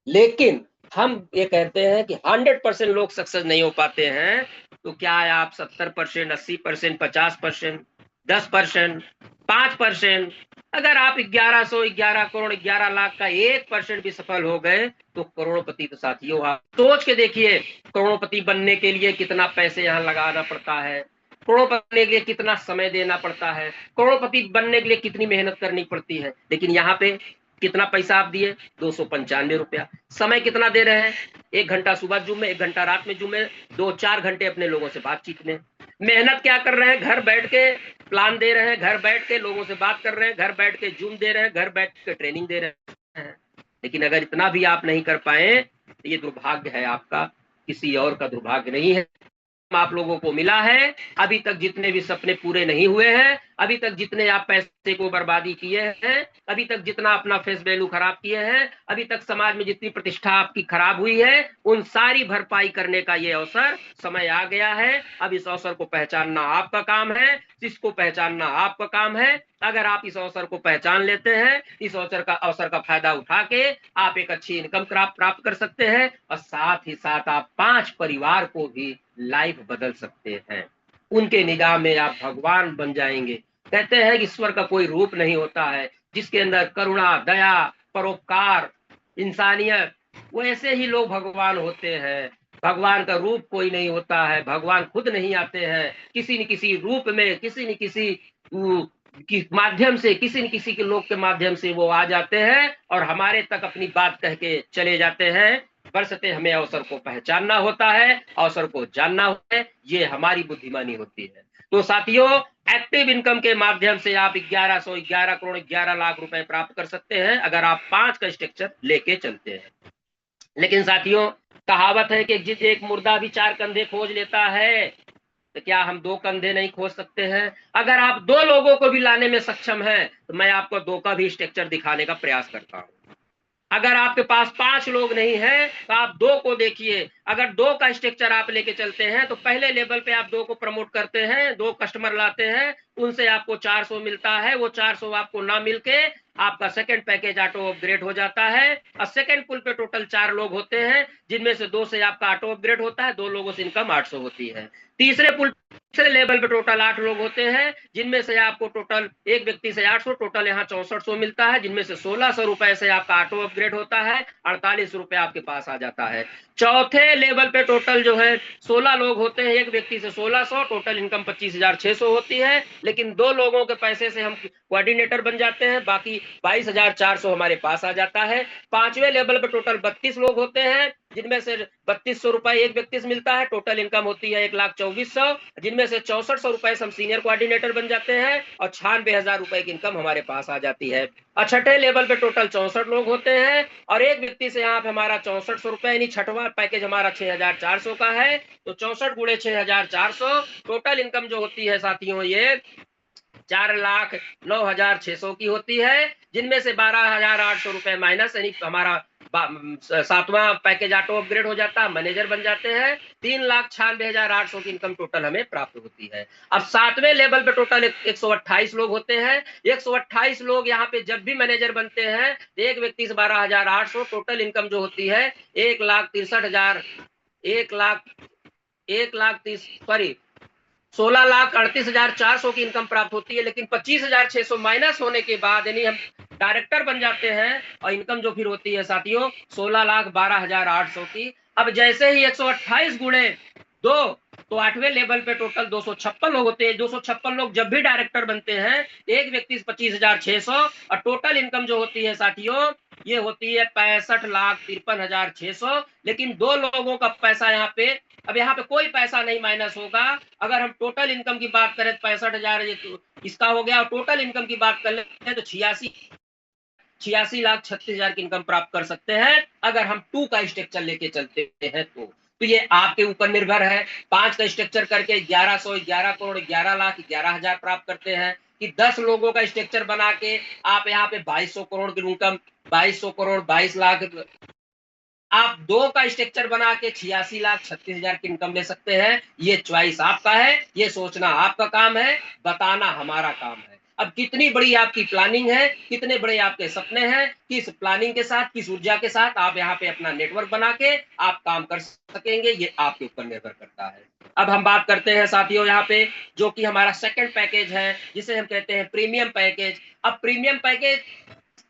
लेकिन हम ये कहते हैं कि 100% लोग सक्सेस नहीं हो पाते हैं, तो क्या है आप 70%, 80%, 50%, 10%, 5%, अगर आप 11 करोड़ 11 लाख का 1% भी सफल हो गए तो करोड़पति। तो साथियों आप सोच के देखिए, करोड़पति बनने के लिए कितना पैसे यहाँ लगाना पड़ता है, करोड़पति बनने के लिए कितना समय देना पड़ता है, करोड़पति बनने के लिए कितनी मेहनत करनी पड़ती है। लेकिन यहाँ पे कितना पैसा आप दिए? 295 रुपया। समय कितना दे रहे हैं? 1 घंटा सुबह जूम में, 1 घंटा रात में जूम में, 2-4 घंटे अपने लोगों से बातचीत में। मेहनत क्या कर रहे हैं? घर बैठ के प्लान दे रहे हैं, घर बैठ के लोगों से बात कर रहे हैं, घर बैठ के जूम दे रहे हैं, घर बैठ के ट्रेनिंग दे रहे हैं। लेकिन अगर इतना भी आप नहीं कर पाए तो ये दुर्भाग्य है आपका, किसी और का दुर्भाग्य नहीं है। आप लोगों को मिला है। अभी तक जितने भी सपने पूरे नहीं हुए हैं, अभी तक जितने आप पैसे को बर्बादी किए हैं, अभी तक जितना अपना फेस वैल्यू खराब किए हैं, अभी तक समाज में जितनी प्रतिष्ठा आपकी खराब हुई है, उन सारी भरपाई करने का ये अवसर, समय आ गया है। अब इस अवसर को पहचानना आपका काम है, इसको पहचानना आपका काम है। अगर आप इस अवसर को पहचान लेते हैं, इस अवसर का फायदा उठा के आप एक अच्छी इनकम प्राप्त कर सकते हैं और साथ ही साथ आप 5 परिवार को भी लाइफ बदल सकते हैं। उनके निगाह में आप भगवान बन जाएंगे। कहते हैं कि ईश्वर का कोई रूप नहीं होता है जिसके अंदर करुणा, दया, परोपकार, इंसानियत, वैसे ही लोग भगवान होते हैं। भगवान का रूप कोई नहीं होता है, भगवान खुद नहीं आते हैं, किसी न किसी रूप में, किसी न किसी माध्यम से, किसी न किसी के लोग के माध्यम से वो आ जाते हैं और हमारे तक अपनी बात कह के चले जाते हैं। बरसते हमें अवसर को पहचानना होता है, अवसर को जानना होता है, ये हमारी बुद्धिमानी होती है। तो साथियों, एक्टिव इनकम के माध्यम से आप 11 करोड़ 11 लाख रुपए प्राप्त कर सकते हैं अगर आप 5 का स्ट्रक्चर लेके चलते हैं। लेकिन साथियों, कहावत है कि जिस एक मुर्दा भी 4 कंधे खोज लेता है, तो क्या हम 2 कंधे नहीं खोज सकते हैं? अगर आप 2 लोगों को भी लाने में सक्षम हैं तो मैं आपको 2 का भी स्ट्रक्चर दिखाने का प्रयास करता हूं। अगर आपके पास 5 लोग नहीं है तो आप 2 को देखिए। अगर 2 का स्ट्रक्चर आप लेके चलते हैं तो पहले लेवल पे आप 2 को प्रमोट करते हैं, 2 कस्टमर लाते हैं, उनसे आपको 400 मिलता है, वो 400 आपको ना मिलके आपका सेकंड पैकेज ऑटो अपग्रेड हो जाता है। और सेकंड पुल पे टोटल 4 लोग होते हैं, जिनमें से 2 से आपका ऑटो अपग्रेड होता है, 2 लोगों से इनकम 800 होती है। तीसरे लेवल पे टोटल 8 लोग होते हैं, जिनमें से आपको टोटल एक व्यक्ति से 800, टोटल यहाँ 6400 मिलता है, जिनमें से 1600 रुपए से आपका ऑटो अपग्रेड होता है, 48 रुपए आपके पास आ जाता है। चौथे लेवल पे टोटल जो है 16 लोग होते हैं, एक व्यक्ति से 1600, टोटल इनकम 25,600 होती है, लेकिन 2 लोगों के पैसे से हम कोऑर्डिनेटर बन जाते हैं, बाकी 22,400 हमारे पास आ जाता है। पांचवें लेवल पे टोटल 32 लोग होते हैं, जिनमें से 3200 रुपए एक व्यक्ति से मिलता है, टोटल इनकम होती है 1,24,100, जिनमें से 6400 रुपए से हम सीनियर कोऑर्डिनेटर बन जाते हैं और 96,000 रुपए की इनकम हमारे पास आ जाती है। और छठे लेवल पे टोटल 64 लोग होते हैं और एक व्यक्ति से यहाँ पे हमारा 6400 रुपए, यानी छठवां पैकेज हमारा 6,400 का है, तो 64 गुणे 6,400 टोटल इनकम जो होती है साथियों ये 4,09,600 की होती है, जिनमें से 12,800 रुपए माइनस, यानी हमारा 7वां पैकेज ऑटो अपग्रेड हो जाता है, मैनेजर बन जाते हैं, 3,96,800 की इनकम टोटल हमें प्राप्त होती है। अब 7वें लेवल पे टोटल 128 लोग होते हैं, 128 लोग यहाँ पे जब भी मैनेजर बनते हैं, एक व्यक्ति से 12,800, टोटल इनकम जो होती है 1,63,000, 16,38,400 की इनकम प्राप्त होती है, लेकिन 25,600 माइनस होने के बाद, यानी हम डायरेक्टर बन जाते हैं और इनकम जो फिर होती है साथियों 16,12,800 की। अब जैसे ही 128 गुणे 2, तो 8वें लेवल पे टोटल 256 लोग होते हैं। 256 लोग जब भी डायरेक्टर बनते हैं, एक व्यक्ति 25,600 और टोटल इनकम जो होती है साथियों ये होती है 65,53,600, लेकिन 2 लोगों का पैसा यहाँ पे, अब यहाँ पे कोई पैसा नहीं माइनस होगा। अगर हम टोटल इनकम की बात करें तो 65,000 इसका हो गया, और टोटल इनकम की बात कर लेते तो 86,36,36,36,000 की इनकम प्राप्त कर सकते हैं, अगर हम 2 का स्ट्रक्चर लेके चलते हैं तो ये आपके ऊपर निर्भर है। 5 का स्ट्रक्चर करके 1100, 11 करोड़, 11 लाख, 11,000 प्राप्त करते हैं, कि 10 लोगों का स्ट्रक्चर बना के आप यहाँ पे 2200 करोड़ की इनकम, 2200 करोड़, 22 लाख, आप 2 का स्ट्रक्चर बना के 86,36,000 की इनकम ले सकते हैं। ये चॉइस आपका है, ये सोचना आपका काम है, बताना हमारा काम है। अब कितनी बड़ी आपकी प्लानिंग है, कितने बड़े आपके सपने हैं, किस प्लानिंग के साथ, किस ऊर्जा के साथ आप यहाँ पे अपना नेटवर्क बना के आप काम कर सकेंगे, ये आपके ऊपर निर्भर करता है। अब हम बात करते हैं साथियों यहाँ पे जो कि हमारा सेकंड पैकेज है, जिसे हम कहते हैं प्रीमियम पैकेज। अब प्रीमियम पैकेज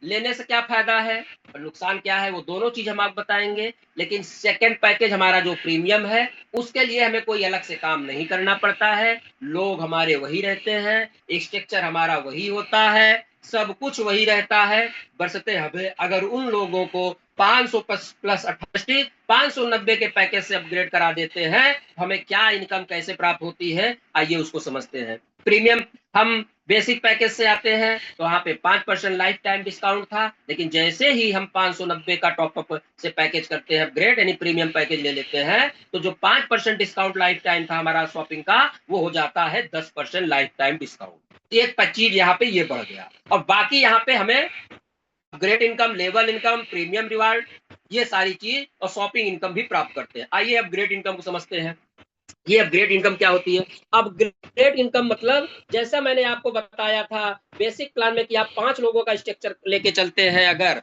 लेने से क्या फायदा है और नुकसान क्या है, वो दोनों चीज हम आपको बताएंगे। लेकिन सेकंड पैकेज हमारा जो प्रीमियम है, उसके लिए हमें कोई अलग से काम नहीं करना पड़ता है, लोग हमारे वही रहते हैं, स्ट्रक्चर हमारा वही होता है, सब कुछ वही रहता है, बशर्ते हमें अगर उन लोगों को 500 प्लस 88 590 के पैकेज से अपग्रेड करा देते हैं, हमें क्या इनकम कैसे प्राप्त होती है, आइए उसको समझते हैं। प्रीमियम हम बेसिक पैकेज से आते हैं तो वहां पे 5% लाइफ टाइम डिस्काउंट था, लेकिन जैसे ही हम 590 का टॉपअप से पैकेज करते हैं अपग्रेड, यानी प्रीमियम पैकेज ले लेते हैं, तो जो 5% डिस्काउंट लाइफ टाइम था हमारा शॉपिंग का, वो हो जाता है 10% लाइफ टाइम डिस्काउंट। एक 25 यहाँ पे ये बढ़ गया, और बाकी यहाँ पे हमें upgrade income, level income, premium reward, ये सारी चीज और शॉपिंग इनकम भी प्राप्त करते हैं। आइए अपग्रेड इनकम को समझते हैं। ये अपग्रेड इनकम क्या होती है? अपग्रेड इनकम मतलब जैसा मैंने आपको बताया था बेसिक प्लान में कि आप 5 लोगों का स्ट्रक्चर लेके चलते हैं अगर,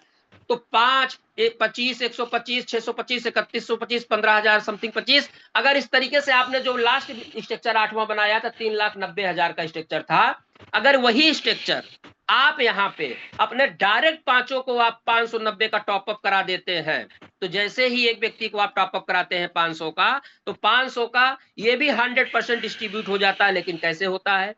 तो 5, 25, 125, 625, 3125, 15,000 समथिंग 25, अगर इस तरीके से आपने जो लास्ट स्ट्रक्चर 8वां बनाया था 3,90,000 का स्ट्रक्चर था, अगर वही स्ट्रक्चर आप यहाँ पे अपने डायरेक्ट 5 को आप 590 का टॉपअप करा देते हैं, तो जैसे ही एक व्यक्ति को आप टॉपअप कराते हैं 500 का, तो 500 का ये भी 100% डिस्ट्रीब्यूट हो जाता है। लेकिन कैसे होता है?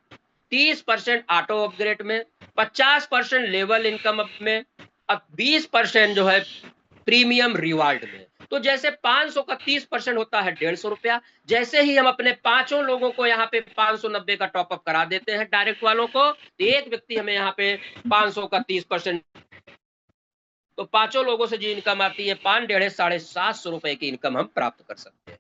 30% ऑटो अपग्रेड में, 50% लेवल इनकम में, अब 20% जो है प्रीमियम रिवार्ड में। तो जैसे 500 का 30% होता है 150 रुपया, जैसे ही हम अपने 5 लोगों को यहाँ पे 590 का टॉपअप करा देते हैं डायरेक्ट वालों को, तो एक व्यक्ति हमें यहाँ पे 500 का 30%, तो 5 लोगों से जो इनकम आती है 5, 1.5, 750 रुपए की इनकम हम प्राप्त कर सकते हैं।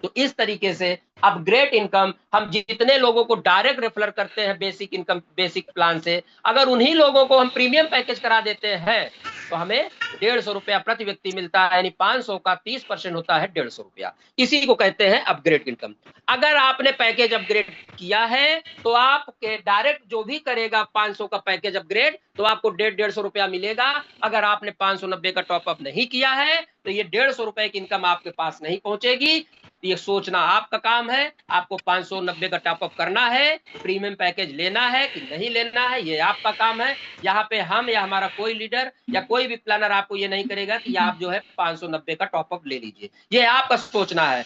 तो इस तरीके से अपग्रेड इनकम हम जितने लोगों को डायरेक्ट रेफर करते हैं बेसिक इनकम बेसिक प्लान से, अगर उन्हीं लोगों को हम प्रीमियम पैकेज करा देते हैं तो हमें 150 रुपया प्रति व्यक्ति मिलता है, यानी 500 का 30% होता है 150 रुपया। इसी को कहते हैं अपग्रेड इनकम। अगर आपने पैकेज अपग्रेड किया है तो आपके डायरेक्ट जो भी करेगा 500 का पैकेज अपग्रेड तो आपको 150 रुपया मिलेगा। अगर आपने 590 का टॉपअप नहीं किया है तो ये 150 रुपए की इनकम आपके पास नहीं पहुंचेगी। ये सोचना आपका काम है, आपको 590 का टॉपअप करना है, प्रीमियम पैकेज लेना है कि नहीं लेना है, ये आपका काम है। यहाँ पे हम या हमारा कोई लीडर या कोई भी प्लानर आपको ये नहीं करेगा कि आप जो है 590 का टॉपअप ले लीजिए, ये आपका सोचना है।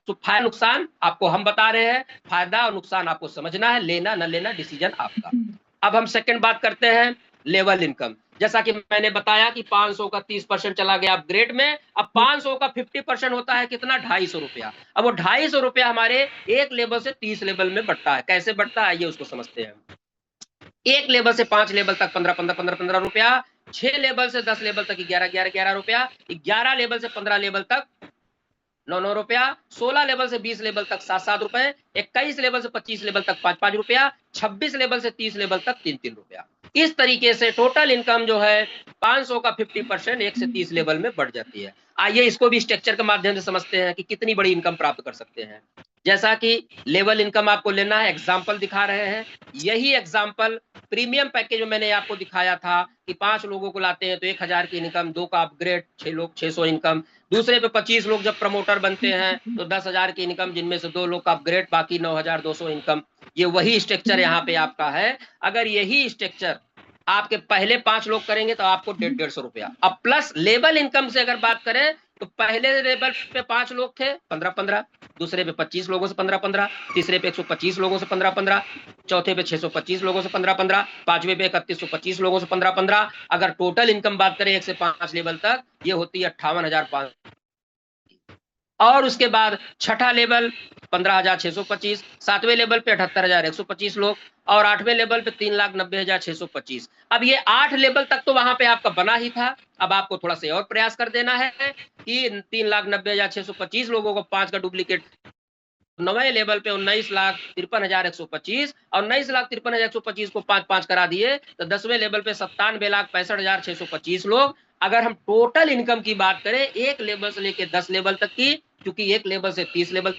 तो फायदा नुकसान आपको हम बता रहे हैं, फायदा और नुकसान आपको समझना है, लेना न लेना डिसीजन आपका। अब हम सेकंड बात करते हैं लेवल इनकम। जैसा कि मैंने बताया कि 500 का 30% चला गया अपग्रेड में, अब 500 का 50% होता है कितना, 250 रुपया। अब वो 250 रुपया हमारे एक लेवल से 30 लेवल में बढ़ता है। कैसे बढ़ता है ये उसको समझते हैं। एक लेवल से 5 लेवल तक 15 रुपया, 6 लेवल से 10 लेवल तक 11 रुपया, 11 लेवल से 15 लेवल तक 9 रुपया, 16 लेवल से 20 लेवल तक 7 रुपए, 21 लेवल से 25 लेवल तक 5 रुपया, 26 लेवल से 30 लेवल तक 3 रुपया। इस तरीके से टोटल इनकम जो है 500 का 50% 1 से 30 लेवल में बढ़ जाती है। आइए इसको भी स्ट्रक्चर के माध्यम से समझते हैं कि कितनी बड़ी इनकम प्राप्त कर सकते हैं। जैसा कि लेवल इनकम आपको लेना है, एग्जाम्पल दिखा रहे हैं। यही एग्जाम्पल प्रीमियम पैकेज में मैंने आपको दिखाया था कि 5 लोगों को लाते हैं तो 1000 की इनकम, 2 का अपग्रेड 6 लोग 600 इनकम, दूसरे पे 25 लोग जब प्रमोटर बनते हैं तो 10,000 की इनकम, जिनमें से 2 लोग का अपग्रेड, बाकी 9,200 इनकम। ये वही स्ट्रक्चर यहाँ पे आपका है। अगर यही स्ट्रक्चर आपके पहले 5 लोग करेंगे तो आपको 150 रुपया। अब प्लस लेवल इनकम से अगर बात करें तो पहले लेवल पे 5 लोग थे 15-15, दूसरे पे 25 लोगों से 15-15, तीसरे पे 125 लोगों से 15-15, चौथे पे 625 लोगों से 15-15, पांचवे पे 3125 लोगों से 15-15। अगर टोटल इनकम बात करें 1 से 5 लेवल तक, ये होती है 58,500। और उसके बाद छठा लेवल 15,625, 7वें लेवल पे 78,125 लोग, और 8वें लेवल पे 3,90,625। अब ये 8 लेवल तक तो वहां पे आपका बना ही था। अब आपको थोड़ा सा और प्रयास कर देना है कि 3,90,625 लोगों को 5 का डुप्लीकेट, 9वें लेवल पे 19,53,125 और 19,53,125 को 5-5 करा दिए तो 10वें लेवल पे 97,65,625 लोग। अगर हम टोटल इनकम की बात करें एक लेवल से लेकर 10 लेवल तक की, क्योंकि एक लेवल से 30 लेवल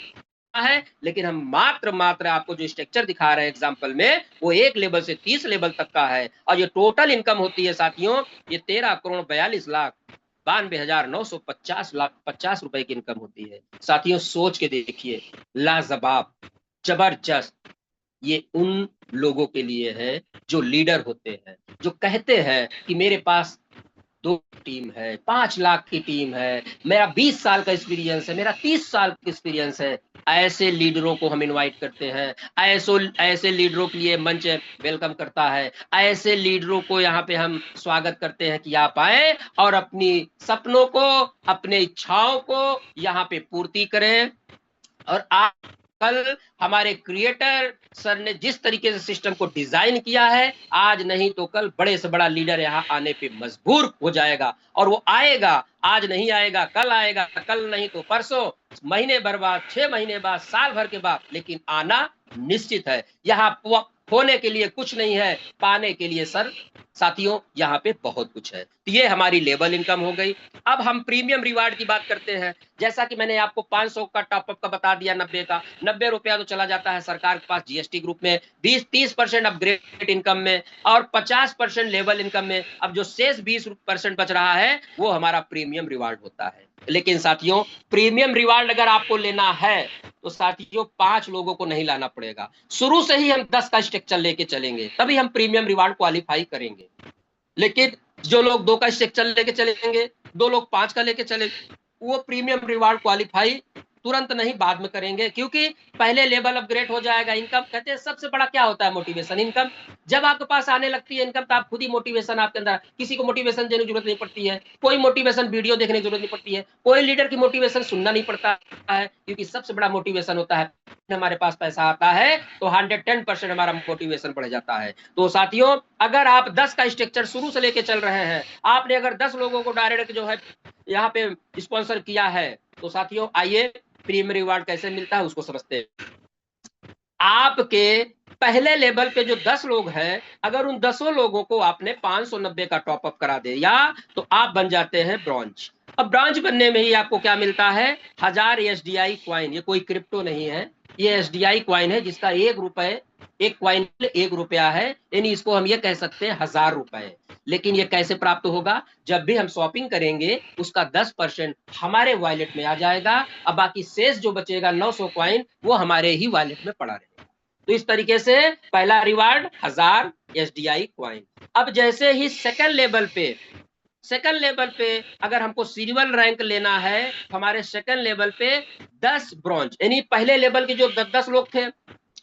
है, लेकिन हम मात्र आपको जो स्ट्रक्चर दिखा रहे हैं एग्जाम्पल में वो एक लेवल से 30 लेवल तक का है। और ये टोटल इनकम होती है साथियों, ये 13,42,92,50 रुपए की इनकम होती है। साथियों सोच के देखिए, लाजवाब, जबरदस्त। ये उन लोगों के लिए है जो लीडर होते हैं, जो कहते हैं कि मेरे पास 2 टीम है, 5 लाख की टीम है, मेरा 20 साल का एक्सपीरियंस है, मेरा 30 साल का एक्सपीरियंस है। ऐसे लीडरों को हम इनवाइट करते हैं, ऐसे लीडरों के लिए मंच वेलकम करता है, ऐसे लीडरों को यहाँ पे हम स्वागत करते हैं कि आप आए और अपनी सपनों को, अपने इच्छाओं को यहाँ पे पूर्ति करें। और आप कल हमारे क्रिएटर सर ने जिस तरीके से सिस्टम को डिजाइन किया है, आज नहीं तो कल बड़े से बड़ा लीडर यहाँ आने पे मजबूर हो जाएगा। और वो आएगा, आज नहीं आएगा कल आएगा, कल नहीं तो परसों, महीने भर बाद, 6 महीने बाद, साल भर के बाद, लेकिन आना निश्चित है। यहाँ होने के लिए कुछ नहीं है, पाने के लिए सर साथियों यहाँ पे बहुत कुछ है। तो ये हमारी लेवल इनकम हो गई। अब हम प्रीमियम रिवार्ड की बात करते हैं। जैसा कि मैंने आपको 500 का टॉपअप का बता दिया, 90 का 90 रुपया तो चला जाता है सरकार के पास जीएसटी ग्रुप में, 20-30% अपग्रेड इनकम में और 50% लेवल इनकम में। अब जो शेष 20% बच रहा है वो हमारा प्रीमियम रिवार्ड होता है। लेकिन साथियों प्रीमियम रिवार्ड अगर आपको लेना है तो साथियों 5 लोगों को नहीं लाना पड़ेगा, शुरू से ही हम 10 का स्ट्रक्चर लेके चलेंगे, तभी हम प्रीमियम रिवार्ड क्वालिफाई करेंगे। लेकिन जो लोग 2 का स्ट्रक्चर लेके चलेंगे, 2 लोग 5 का लेके चले, वो प्रीमियम रिवार्ड क्वालिफाई तुरंत नहीं, बाद में करेंगे, क्योंकि पहले लेवल अपग्रेड हो जाएगा। इनकम कहते हैं सबसे बड़ा क्या होता है, मोटिवेशन। इनकम जब आपके पास आने लगती है इनकम, तो आप खुद ही मोटिवेशन आपके अंदर, किसी को मोटिवेशन देने की जरूरत नहीं पड़ती है, कोई मोटिवेशन वीडियो देखने की जरूरत नहीं पड़ती है, कोई लीडर की मोटिवेशन सुनना नहीं पड़ता है, क्योंकि सबसे बड़ा मोटिवेशन होता है हमारे पास पैसा आता है तो 110% हमारा मोटिवेशन बढ़ जाता है। तो साथियों अगर आप 10 का स्ट्रक्चर शुरू से लेके चल रहे हैं, आपने अगर 10 लोगों को डायरेक्ट जो है यहाँ पे स्पॉन्सर किया है, तो साथियों आइए प्रीमियम रिवार्ड कैसे मिलता है उसको समझते हैं। आपके पहले लेवल पे जो 10 लोग हैं, अगर उन 10 लोगों को आपने 590 का टॉपअप करा दिया तो आप बन जाते हैं ब्रॉन्ज। अब ब्रॉन्ज बनने में ही आपको क्या मिलता है, 1000 एसडीआई क्वाइन। ये कोई क्रिप्टो नहीं है, ये एसडीआई क्वाइन है, जिसका 1 रुपए, एक क्वाइन 1 रुपया है, यानी इसको हम ये कह सकते हैं 1000 रुपए। लेकिन ये कैसे प्राप्त होगा, जब भी हम शॉपिंग करेंगे उसका 10% हमारे वॉलेट में आ जाएगा, अब बाकी शेष जो बचेगा 900 क्वाइन वो हमारे ही वॉलेट में पड़ा रहेगा। तो इस तरीके से पहला रिवार्ड 1000 एसडीआई क्वाइन। अब जैसे ही सेकंड लेवल पे अगर हमको सिल्वर रैंक लेना है, हमारे सेकंड लेवल पे 10 ब्रॉन्ज, यानी पहले लेवल के जो 10-10 लोग थे,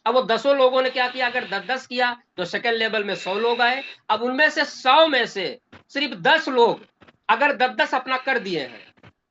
अब वो 10 लोगों ने क्या किया, अगर 10-10 किया तो सेकंड लेवल में 100 लोग आए। अब उनमें से 100 में से सिर्फ 10 लोग अगर 10-10 अपना कर दिए हैं,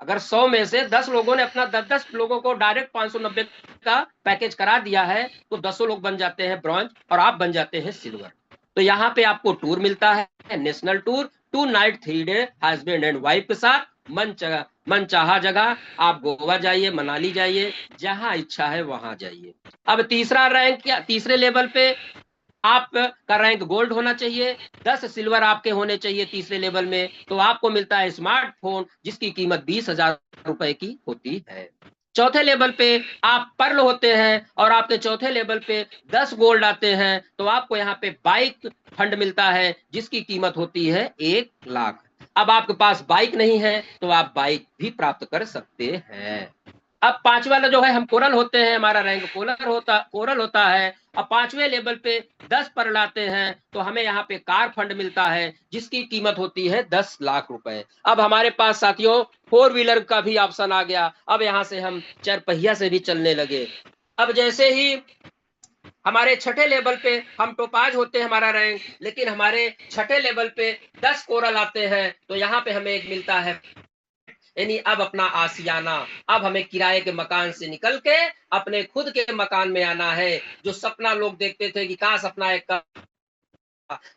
अगर 100 में से 10 लोगों ने अपना 10-10 लोगों को डायरेक्ट 590 का पैकेज करा दिया है, तो 10 लोग बन जाते हैं ब्रॉन्ज और आप बन जाते हैं सिल्वर। तो यहाँ पे आपको टूर मिलता है, national tour, 2 night 3 day husband and wife के साथ, मन चाहा जगह आप गोवा जाइए, मनाली जाइए, जहां इच्छा है वहां जाइए। अब तीसरा रैंक, या तीसरे लेवल पे आपका रैंक गोल्ड होना चाहिए, 10 सिल्वर आपके होने चाहिए तीसरे लेवल में, तो आपको मिलता है स्मार्टफोन जिसकी कीमत 20,000 रुपए की होती है। चौथे लेवल पे आप पर्ल होते हैं और आपके चौथे लेवल पे 10 गोल्ड आते हैं, तो आपको यहाँ पे बाइक फंड मिलता है जिसकी कीमत होती है 1 लाख। अब आपके पास बाइक नहीं है तो आप बाइक भी प्राप्त कर सकते हैं। अब पांचवा जो है, हम कोरल होते हैं, हमारा रैंक कोरल होता है। अब पांचवे लेवल पे 10 पर लाते हैं तो हमें यहाँ पे कार फंड मिलता है जिसकी कीमत होती है 10 लाख रुपए। अब हमारे पास साथियों 4 व्हीलर का भी ऑप्शन आ गया, अब यहाँ से हम 4 पहिया से भी चलने लगे। अब जैसे ही हमारे छठे लेवल पे हम टोपाज होते हैं हमारा रैंक, लेकिन हमारे छठे लेवल पे 10 कोरल आते हैं तो यहाँ पे हमें एक मिलता है, यानी अब अपना आशियाना, अब हमें किराए के मकान से निकल के अपने खुद के मकान में आना है। जो सपना लोग देखते थे कि काश अपना एक,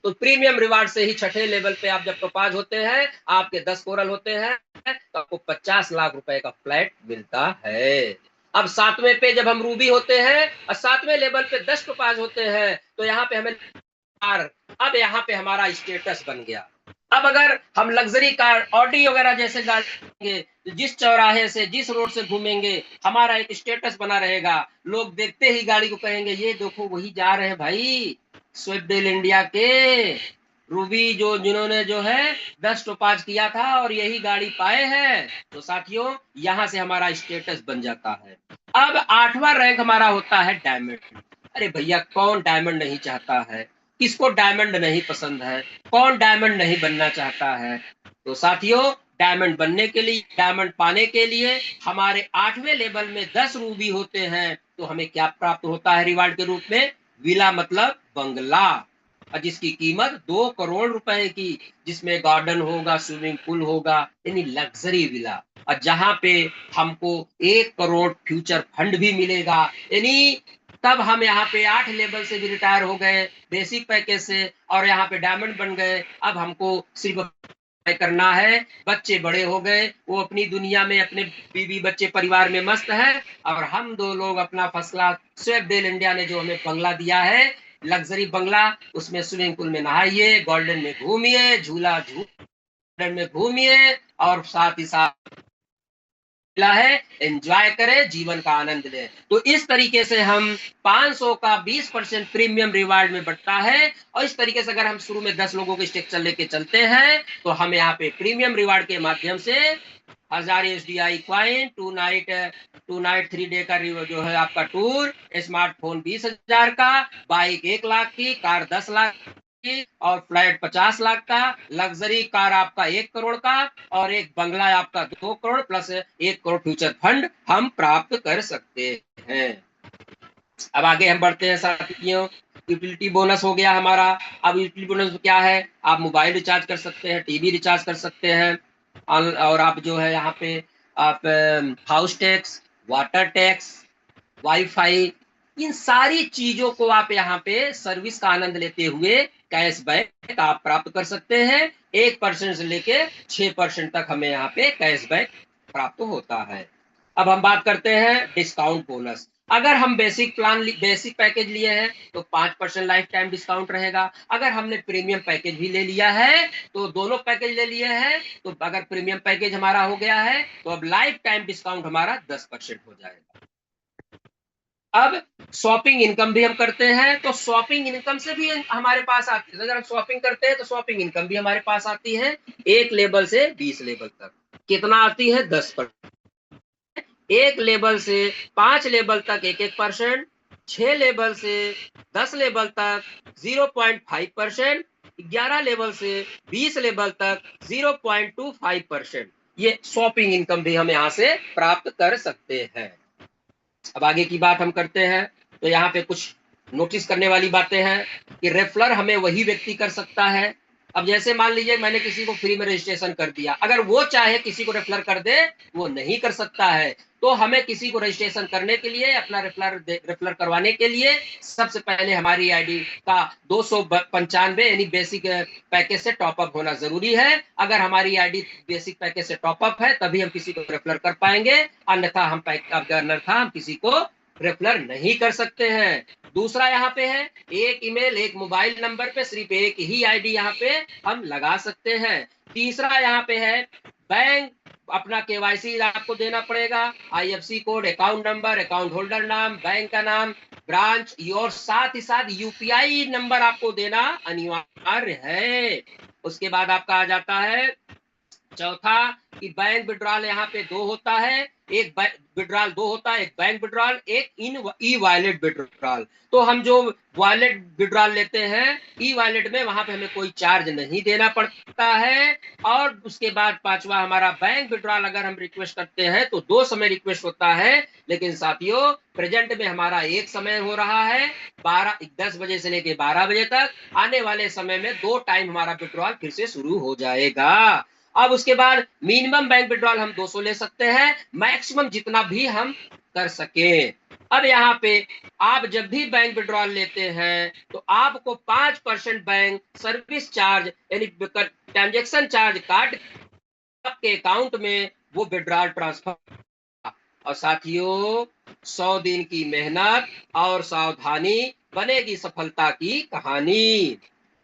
तो प्रीमियम रिवार्ड से ही छठे लेवल पे आप जब टोपाज होते हैं, आपके 10 कोरल होते हैं, तो आपको 50 लाख रुपए का फ्लैट मिलता है। अब सातवें पे जब हम रूबी होते हैं और सातवें लेवल पे 10 टोपाज होते हैं, तो यहाँ पे हमें, अब यहाँ पे हमारा स्टेटस बन गया। अब अगर हम लग्जरी कार, ऑडी वगैरह जैसे गाड़ी, जिस चौराहे से, जिस रोड से घूमेंगे, हमारा एक स्टेटस बना रहेगा। लोग देखते ही गाड़ी को कहेंगे ये देखो वही जा रहे हैं भाई, स्विफ्टडील इंडिया के रूबी, जो जिन्होंने जो है 10 टोपाज किया था और यही गाड़ी पाए हैं। तो साथियों यहाँ से हमारा स्टेटस बन जाता है। अब 8वां रैंक हमारा होता है डायमंड। अरे भैया कौन डायमंड नहीं चाहता है, किसको डायमंड नहीं पसंद है, कौन डायमंड नहीं बनना चाहता है। तो साथियों डायमंड बनने के लिए, डायमंड पाने के लिए हमारे 8वें लेवल में 10 रूबी होते हैं, तो हमें क्या प्राप्त होता है रिवार्ड के रूप में, विला मतलब बंगला, जिसकी कीमत 2 करोड़ रुपए की, जिसमें गार्डन होगा, स्विमिंग पूल होगा, यानी लग्जरी विला, और जहां पे हमको 1 करोड़ फ्यूचर फंड भी मिलेगा। यानी तब हम यहाँ पे 8 लेवल से भी रिटायर हो गए बेसिक पैकेज से, और यहाँ पे डायमंड बन गए। अब हमको सिर्फ करना है, बच्चे बड़े हो गए, वो अपनी दुनिया में अपने बीवी बच्चे परिवार में मस्त है, और हम 2 लोग अपना फर्स्ट क्लास, स्विफ्टडील इंडिया ने जो हमें बंगला दिया है, लग्जरी बंगला, उसमें स्विमिंग पूल में नहाइए, गार्डन में घूमिए, झूला में घूमिए, और साथ ही साथ है एंजॉय करें, जीवन का आनंद लें। तो इस तरीके से हम 500 का 20% प्रीमियम रिवार्ड में बढ़ता है, और इस तरीके से अगर हम शुरू में 10 लोगों के स्ट्रक्चर लेके चलते हैं तो हम यहाँ पे प्रीमियम रिवार्ड के माध्यम से 1000 एसडीआई क्वाइन, 2 नाइट 3 डे का जो है आपका टूर, स्मार्टफोन 20,000 का, बाइक 1 लाख की, कार 10 लाख की, और फ्लैट 50 लाख का, लग्जरी कार आपका 1 करोड़ का, और एक बंगला आपका 2 crore plus 1 crore future fund हम प्राप्त कर सकते हैं। अब आगे हम बढ़ते हैं साथियों, यूटिलिटी बोनस हो गया हमारा। अब यूटिलिटी बोनस क्या है, आप मोबाइल रिचार्ज कर सकते हैं, टीवी रिचार्ज कर सकते हैं, और आप जो है यहाँ पे आप house tax, water tax, WiFi, इन सारी चीजों को आप यहाँ पे सर्विस का आनंद लेते हुए कैशबैक आप प्राप्त कर सकते हैं। 1% से लेके 6% तक हमें यहाँ पे कैशबैक प्राप्त होता है। अब हम बात करते हैं डिस्काउंट बोनस। अगर हम बेसिक पैकेज लिए हैं तो 5% लाइफ टाइम डिस्काउंट रहेगा। अगर हमने प्रीमियम पैकेज भी ले लिया है तो दोनों पैकेज ले लिए हैं, तो अगर प्रीमियम पैकेज हमारा हो गया है तो अब लाइफ टाइम डिस्काउंट हमारा 10% हो जाएगा। अब शॉपिंग इनकम भी हम करते हैं तो शॉपिंग इनकम से भी हमारे पास आती है। अगर हम शॉपिंग करते हैं तो शॉपिंग इनकम भी हमारे पास आती है 1 लेवल से 20 लेवल तक। कितना आती है? 10%। 1 लेवल से 5 लेवल तक 1-1%, 6 लेवल से 10 लेवल तक 0.5%, 11 लेवल से 20 लेवल तक 0.25%। ये शॉपिंग इनकम भी हम यहाँ से प्राप्त कर सकते हैं। अब आगे की बात हम करते हैं तो यहाँ पे कुछ नोटिस करने वाली बातें हैं कि रेफरर हमें वही व्यक्ति कर सकता है। अब जैसे मान लीजिए मैंने किसी को फ्री में रजिस्ट्रेशन कर दिया, अगर वो चाहे किसी को रेफरर कर दे वो नहीं कर सकता है। तो हमें किसी को रजिस्ट्रेशन करने के लिए, अपना रेफरर करवाने के लिए सबसे पहले हमारी आईडी का 295 यानी बेसिक पैकेज से टॉपअप होना जरूरी है। अगर हमारी आईडी बेसिक पैकेज से टॉपअप है तभी हम किसी को रेफरर कर पाएंगे, अन्यथा हम किसी को रेफरर नहीं कर सकते हैं। दूसरा यहाँ पे है एक ईमेल एक मोबाइल नंबर पे सिर्फ एक ही आईडी यहाँ पे हम लगा सकते हैं। तीसरा यहाँ पे है बैंक अपना केवाईसी आपको देना पड़ेगा, IFC code, account number, account holder नाम, बैंक का नाम, ब्रांच और साथ ही साथ यूपीआई नंबर आपको देना अनिवार्य है। उसके बाद आपका आ जाता है चौथा कि बैंक विड्रॉल यहाँ पे 2 होता है, एक विड्रॉल 2 होता है, एक बैंक विड्रॉल, एक ई वॉलेट विड्रॉल। तो हम जो वॉलेट विड्रॉल लेते हैं ई वॉलेट में वहां पे हमें कोई चार्ज नहीं देना पड़ता है। और उसके बाद पांचवा हमारा बैंक विड्रॉल अगर हम रिक्वेस्ट करते हैं तो 2 समय रिक्वेस्ट होता है, लेकिन साथियों प्रेजेंट में हमारा एक समय हो रहा है 10 बजे से लेके 12 बजे तक। आने वाले समय में 2 टाइम हमारा विड्रॉल फिर से शुरू हो जाएगा। अब उसके बाद मिनिमम बैंक विड्रॉल हम 200 ले सकते हैं, मैक्सिमम जितना भी हम कर सके। अब यहाँ पे आप जब भी बैंक विड्रॉल लेते हैं तो आपको 5% बैंक सर्विस चार्ज यानी ट्रांजेक्शन चार्ज काट आपके अकाउंट में वो विड्रॉल ट्रांसफर। और साथियों 100 दिन की मेहनत और सावधानी बनेगी सफलता की कहानी।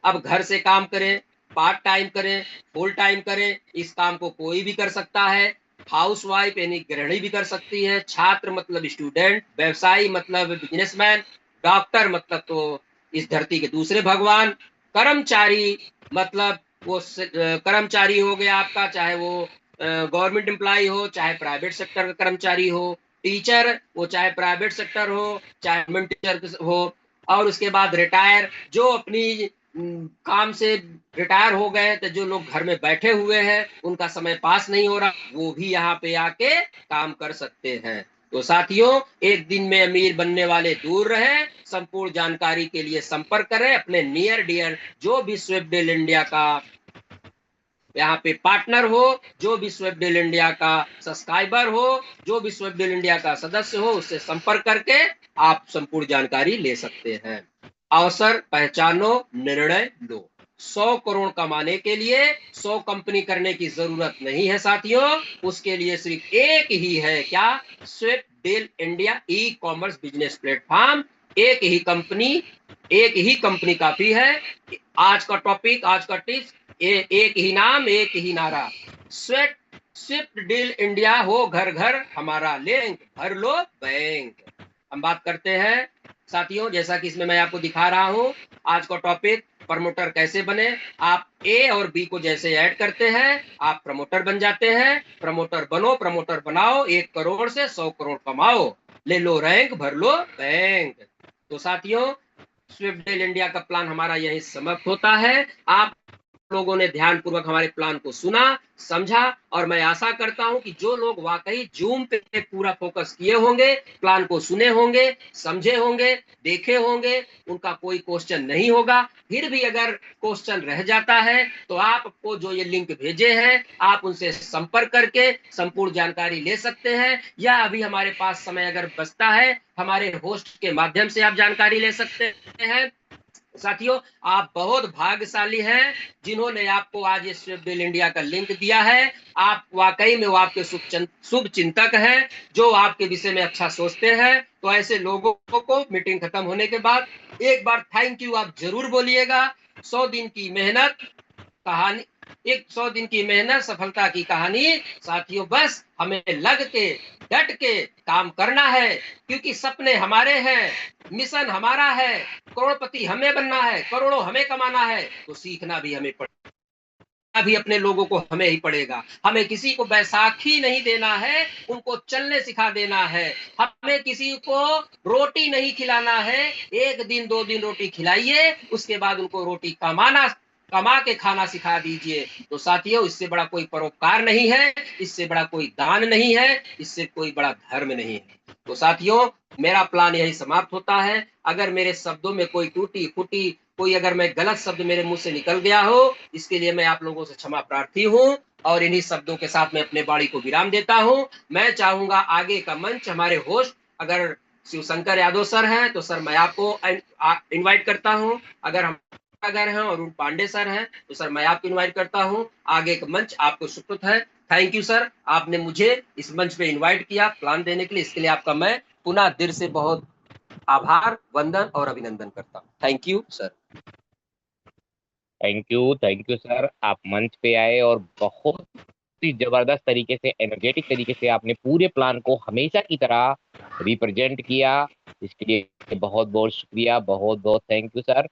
अब घर से काम करें, पार्ट टाइम करें, फुल टाइम करें, इस काम को कोई भी कर सकता है। हाउस वाइफ यानी गृहिणी भी कर सकती है, छात्र मतलब स्टूडेंट, व्यवसायी मतलब बिजनेसमैन, डॉक्टर मतलब तो इस धरती के दूसरे भगवान, कर्मचारी मतलब वो कर्मचारी हो गया आपका, चाहे वो गवर्नमेंट एम्प्लॉय हो चाहे प्राइवेट सेक्टर का कर्मचारी हो, टीचर वो चाहे प्राइवेट सेक्टर हो चाहे गवर्नमेंट टीचर हो। और उसके बाद रिटायर, जो अपनी काम से रिटायर हो गए तो जो लोग घर में बैठे हुए हैं उनका समय पास नहीं हो रहा वो भी यहाँ पे आके काम कर सकते हैं। तो साथियों एक दिन में अमीर बनने वाले दूर रहे, संपूर्ण जानकारी के लिए संपर्क करें अपने नियर डियर जो भी स्विफ्टडील इंडिया का यहाँ पे पार्टनर हो, जो भी स्विफ्टडील इंडिया का सब्सक्राइबर हो, जो भी स्विफ्टडील इंडिया का सदस्य हो, उससे संपर्क करके आप संपूर्ण जानकारी ले सकते हैं। अवसर पहचानो, निर्णय लो। 100 करोड़ कमाने के लिए 100 कंपनी करने की जरूरत नहीं है साथियों, उसके लिए सिर्फ एक ही है, क्या? Swift Deal India e commerce business platform. एक ही कंपनी काफी है। आज का टॉपिक, आज का टिप्स, एक ही नाम एक ही नारा, स्विफ्टडील इंडिया हो घर घर हमारा लिंक, भर लो बैंक। हम बात करते हैं साथियों, जैसा कि इसमें मैं आपको दिखा रहा हूं, आज का टॉपिक प्रमोटर कैसे बने। आप ए और बी को जैसे ऐड करते हैं आप प्रमोटर बन जाते हैं। प्रमोटर बनो, प्रमोटर बनाओ, 1 करोड़ से 100 करोड़ कमाओ, ले लो रैंक, भर लो बैंक। तो साथियों स्विफ्टडील इंडिया का प्लान हमारा यही समाप्त होता है। आप लोगों ने ध्यानपूर्वक हमारे प्लान को सुना, समझा, और मैं आशा करता हूं कि जो लोग वाकई जूम पे पूरा फोकस किए होंगे, प्लान को सुने होंगे, समझे होंगे, देखे होंगे, उनका कोई क्वेश्चन नहीं होगा। फिर भी अगर क्वेश्चन रह जाता है तो आपको जो ये लिंक भेजे हैं आप उनसे संपर्क करके संपूर्ण जानकारी ले सकते हैं, या अभी हमारे पास समय अगर बचता है हमारे होस्ट के माध्यम से आप जानकारी ले सकते हैं। साथियों, आप बहुत भाग्यशाली हैं जिन्होंने आपको आज ये स्विफ्ट बिल इंडिया का लिंक दिया है। आप वाकई में वो आपके शुभ चिंतक हैं जो आपके विषय में अच्छा सोचते हैं। तो ऐसे लोगों को मीटिंग खत्म होने के बाद एक बार थैंक यू आप जरूर बोलिएगा। 100 दिन की मेहनत कहानी, 100 दिन की मेहनत सफलता की कहानी। साथियों, बस हमें लग के डट के काम करना है, क्योंकि सपने हमारे हैं, मिशन हमारा है, करोड़पति हमें बनना है, करोड़ों हमें कमाना है। तो सीखना भी हमें पड़ेगा, भी अपने लोगों को हमें ही पड़ेगा। हमें किसी को बैसाखी नहीं देना है, उनको चलने सिखा देना है। हमें किसी को रोटी नहीं खिलाना है, 1 दिन 2 दिन रोटी खिलाइए, उसके बाद उनको रोटी कमा के खाना सिखा दीजिए। तो साथियों, इससे बड़ा कोई परोपकार नहीं है, इससे बड़ा कोई दान नहीं है, इससे कोई बड़ा धर्म नहीं है। तो साथियों, मेरा प्लान यही समाप्त होता है। अगर मेरे शब्दों में कोई टूटी फूटी, कोई अगर मैं गलत शब्द मेरे मुंह से निकल गया हो, इसके लिए मैं आप लोगों से क्षमा प्रार्थी हूँ। और इन्हीं शब्दों के साथ मैं अपने वाणी को विराम देता हूँ। मैं चाहूंगा आगे का मंच हमारे होस्ट अगर शिवशंकर यादव सर हैं तो सर मैं आपको इनवाइट करता हूँ। अगर हम अगर हैं और पांडे सर हैं तो सर मैं आपको इनवाइट करता हूँ। आगे का मंच आपको सुपुर्द है। थैंक यू सर, आपने मुझे इस मंच पे इनवाइट किया प्लान देने के लिए। इसके लिए आपका मैं पुनः दिल से बहुत आभार, वंदन और अभिनंदन करता हूँ। Thank you sir. Thank you sir. आप मंच पे आए और बहुत ही जबरदस्त तरीके से, एनर्जेटिक तरीके से आपने पूरे प्लान को हमेशा की तरह रिप्रेजेंट किया। इसके लिए बहुत बहुत शुक्रिया, बहुत बहुत थैंक यू सर।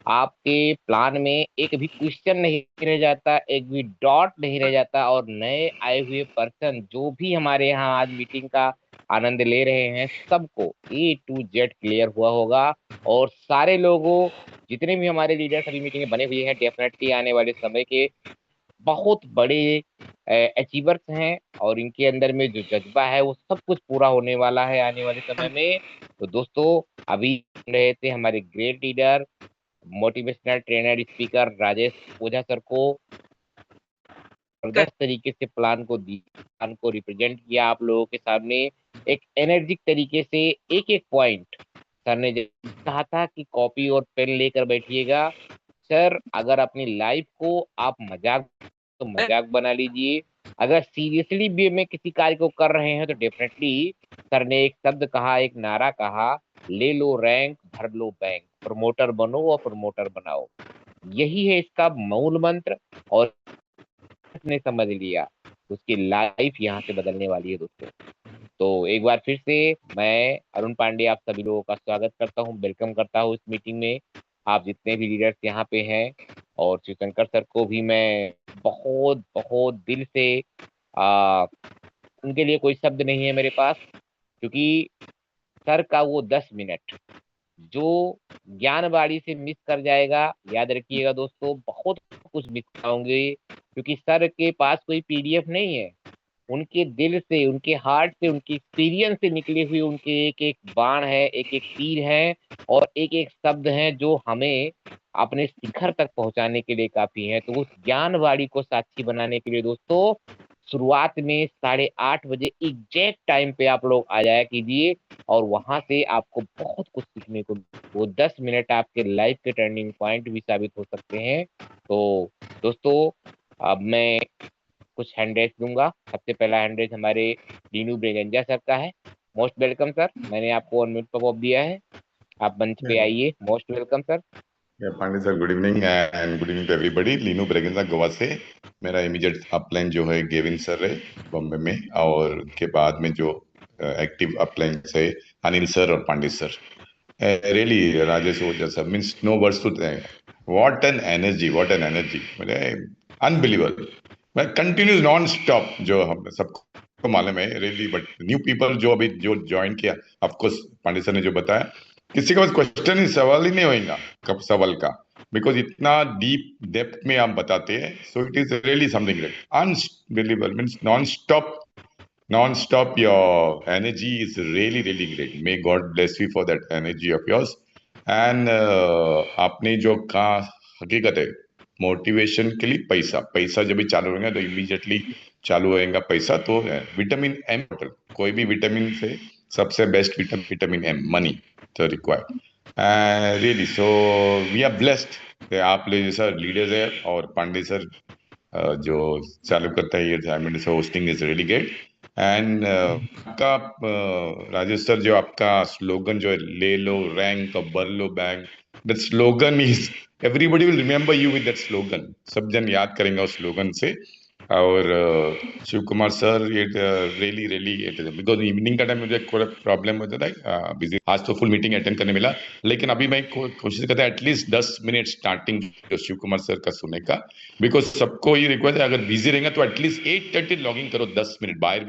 आपके प्लान में एक भी क्वेश्चन नहीं रह जाता, एक भी डॉट नहीं रह जाता, और नए आए हुए पर्सन जो भी हमारे यहाँ आज मीटिंग का आनंद ले रहे हैं, सबको A to Z क्लियर हुआ होगा। और सारे लोगों, जितने भी हमारे लीडर्स अभी मीटिंग में बने हुए हैं, डेफिनेटली आने वाले समय के बहुत बड़े अचीवर्स हैं, और इनके अंदर में जो जज्बा है वो सब कुछ पूरा होने वाला है आने वाले समय में। तो दोस्तों, अभी सुन रहे थे हमारे great leader, motivational trainer, speaker Rajesh Ojha sir को, जबरदस्त तरीके से प्लान को रिप्रेजेंट किया आप लोगों के सामने। एक एनर्जिक तरीके से एक एक पॉइंट सर ने कहा था कि कॉपी और पेन लेकर बैठिएगा। सर, अगर अपनी लाइफ को आप मजाक तो मजाक बना लीजिए, अगर सीरियसली भी में किसी कार्य को कर रहे हैं तो डेफिनेटली सर ने एक शब्द कहा, एक नारा कहा, ले लो रैंक भर लो बैंक, प्रमोटर बनो और प्रमोटर बनाओ। यही है इसका मूल मंत्र, और ने समझ लिया उसकी लाइफ यहाँ से बदलने वाली है दोस्तों। तो एक बार फिर से मैं अरुण पांडे आप सभी लोगों का स्वागत करता हूँ, वेलकम करता हूँ इस मीटिंग में। आप जितने भी लीडर्स यहाँ पे हैं, और शिवशंकर सर को भी मैं बहुत बहुत दिल से उनके लिए कोई शब्द नहीं है मेरे पास, क्योंकि सर का वो 10 मिनट जो ज्ञानवाणी से मिस कर जाएगा, याद रखिएगा दोस्तों, बहुत कुछ मिस होंगे, क्योंकि सर के पास कोई PDF नहीं है। उनके दिल से, उनके हार्ट से, उनके एक्सपीरियंस से निकले हुए उनके एक एक बाण है, एक एक तीर है, और एक एक शब्द है जो हमें अपने शिखर तक पहुंचाने के लिए काफी है। तो उस ज्ञानवाणी को साक्षी बनाने के लिए दोस्तों, शुरुआत में 8:30 बजे एग्जैक्ट टाइम पे आप लोग आ जाया कीजिए, और वहां से आपको बहुत कुछ सीखने को, वो 10 मिनट आपके लाइफ के टर्निंग पॉइंट भी साबित हो सकते हैं। तो दोस्तों, अब मैं कुछ हैंड दूंगा। सबसे पहला हैंड हमारे लीनू ब्रेगंजा सर का है। मोस्ट वेलकम सर, मैंने आपको 1 मिनट पॉप दिया है, आप मंच पे आइए। Most welcome sir. Pandey sir, good evening and good evening to everybody. Leenu Braganza Goa से। मेरा इमीडिएट अपलाइन जो है गेविन सर है बॉम्बे में, और उनके बाद में जो एक्टिव अपलाइन है अनिल सर और Pandey sir. Really Rajesh Ojha sir, means no words to thank. What an energy, what an energy, unbelievable. मैं कंटिन्यूस नॉन स्टॉप, जो हम सबको मालूम है रियली, बट न्यू पीपल जो अभी जो ज्वाइन किया, ऑफकोर्स पांडे सर ने जो बताया, किसी के पास क्वेश्चन ही, सवाल ही नहीं होगा कब सवाल का, बिकॉज इतना डीप डेप्थ में आप बताते हैं। So it is really something great, unbelievable, means non stop your energy is really really great. May God bless you for that energy of yours. And आपने जो कहा हकीकत है, मोटिवेशन के लिए पैसा जब भी चालू होगा तो इमीडिएटली चालू होएगा पैसा। तो विटामिन एम, कोई भी विटामिन से सबसे बेस्ट विटामिन एम, मनी तो required. Really so we are blessed. आप लोग जैसा लीडर्स है और पांडे सर जो चालू करता है ये I mean hosting is really great. And आपका राजेश सर जो आपका स्लोगन जो है ले लो रैंक और भर लो bank, that slogan is everybody will remember you with that slogan. सब जन याद करेंगे उस स्लोगन से। और Shiv Kumar sir it really really it because evening का टाइम मुझे थोड़ा प्रॉब्लम होता था बिजी, आज तो फुल मीटिंग अटेंड करने मिला, लेकिन अभी मैं कोशिश करता हूँ at least 10 minute starting Shiv Kumar sir का सुनने का, बिकॉज सबको ये रिक्वेस्ट है अगर बिजी रहेगा तो एटलीस्ट 8:30 लॉगिंग करो, 10 मिनट बाहर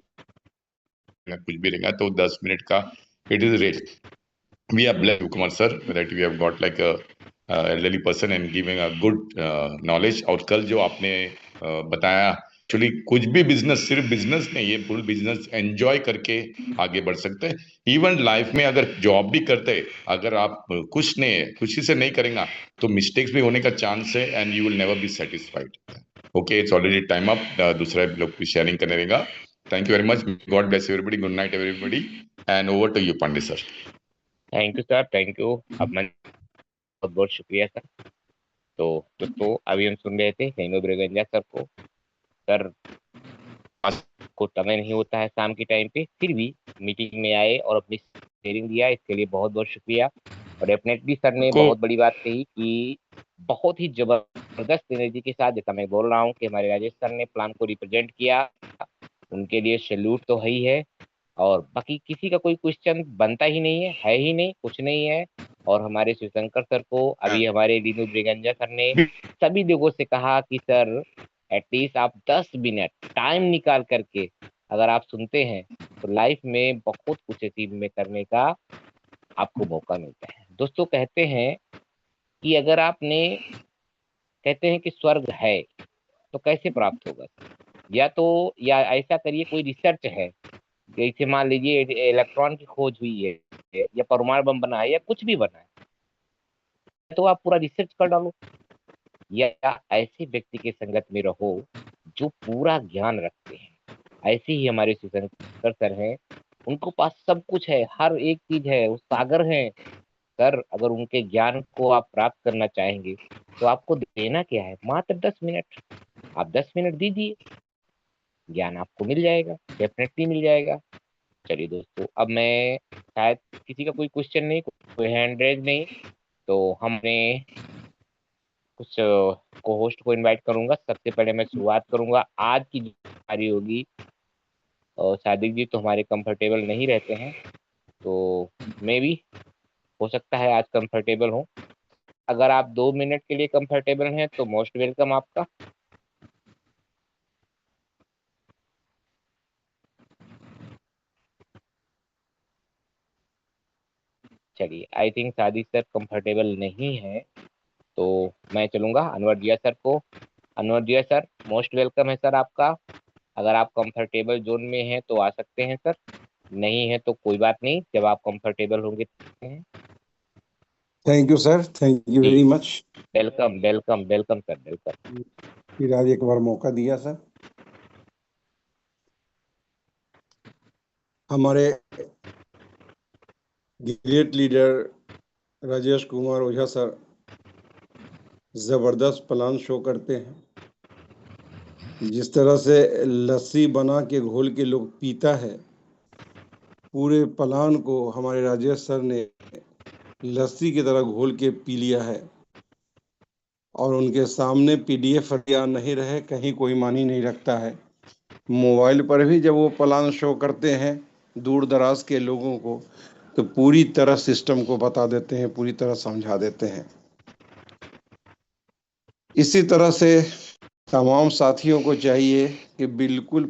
कुछ भी रहेगा तो 10 मिनट का it is rate. We are blessed Kumar sir that we have got like elderly person and giving a good knowledge. और कल जो आपने बताया एक्चुअली कुछ भी बिजनेस सिर्फ बिजनेस नहीं, ये फुल बिजनेस एंजॉय करके आगे बढ़ सकते हैं। इवन लाइफ में अगर जॉब भी करते हैं, अगर आप खुश नहीं है, खुशी से नहीं करेंगे तो मिस्टेक्स भी होने का चांस है and you will never be satisfied. Okay, it's already time up, दूसरा लोग भी शेयरिंग करने रहेगा। Thank you very much, God bless everybody, good night everybody and over to you Pandey sir. Thank you sir, thank you. अब मैं बहुत बहुत शुक्रिया सर। तो दोस्तों अभी हम सुन रहे थे लीनू ब्रिगंजा सर को। सर को समय नहीं होता है शाम के टाइम पे, फिर भी मीटिंग में आए और अपनी शेयरिंग दिया, इसके लिए बहुत बहुत शुक्रिया। और डेफिनेटली सर ने को- बहुत बड़ी बात कही कि बहुत ही जबरदस्त एनर्जी के साथ, जैसा मैं बोल रहा हूँ कि हमारे राजेश सर ने प्लान को रिप्रेजेंट किया, उनके लिए सैल्यूट तो है ही है। और बाकी किसी का कोई क्वेश्चन बनता ही नहीं है ही नहीं, कुछ नहीं है। और हमारे शिवशंकर सर को अभी हमारे लीनू ब्रिगंजा सर ने सभी लोगों से कहा कि सर एटलीस्ट आप 10 मिनट टाइम निकाल करके अगर आप सुनते हैं तो लाइफ में बहुत कुछ अचीव में करने का आपको मौका मिलता है। दोस्तों कहते हैं कि अगर आपने, कहते हैं कि स्वर्ग है तो कैसे प्राप्त होगा, या ऐसा करिए कोई रिसर्च है, जैसे मान लीजिए इलेक्ट्रॉन की खोज हुई है या परमाणु बम बना है या कुछ भी बना है, तो आप पूरा रिसर्च कर डालो, या ऐसे व्यक्ति के संगत में रहो जो पूरा ज्ञान रखते हैं। ऐसे ही हमारे शिवशंकर सर हैं, उनको पास सब कुछ है, हर एक चीज है, वो सागर हैं। सर अगर उनके ज्ञान को आप प्राप्त करना चाहेंगे तो आपको देना क्या है, मात्र 10 मिनट। आप 10 मिनट दीजिए, ज्ञान आपको मिल जाएगा, डेफिनेटली मिल जाएगा। चलिए दोस्तों, अब मैं शायद किसी का कोई क्वेश्चन नहीं, कोई हैंड रेज नहीं, तो हमने कुछ को होस्ट को इनवाइट करूंगा। सबसे पहले मैं शुरुआत करूंगा, आज की जो हमारी होगी, सादिक जी तो हमारे कंफर्टेबल नहीं रहते हैं, तो मे भी हो सकता है आज कंफर्टेबल हो। अगर आप 2 मिनट के लिए कंफर्टेबल हैं तो मोस्ट वेलकम आपका। चलिए, I think Sadiq sir comfortable नहीं है, तो मैं चलूंगा अनवर जिया सर को। अनवर जिया सर, मोस्ट वेलकम है सर आपका। अगर आप कंफर्टेबल जोन में हैं तो आ सकते हैं सर, नहीं है तो कोई बात नहीं, जब आप कंफर्टेबल होंगे। Thank you sir, thank you very much. Welcome welcome welcome sir, welcome. फिर आज एक बार मौका दिया सर। हमारे great leader Rajesh Kumar Ojha sir जबरदस्त प्लान शो करते हैं। जिस तरह से लस्सी बना के घोल के लोग पीता है, पूरे प्लान को हमारे राजेश सर ने लस्सी की तरह घोल के पी लिया है। और उनके सामने PDF या नहीं रहे कहीं कोई मानी नहीं रखता है। मोबाइल पर भी जब वो प्लान शो करते हैं दूर दराज के लोगों को, तो पूरी तरह सिस्टम को बता देते हैं, पूरी तरह समझा देते हैं। इसी तरह से तमाम साथियों को चाहिए कि बिल्कुल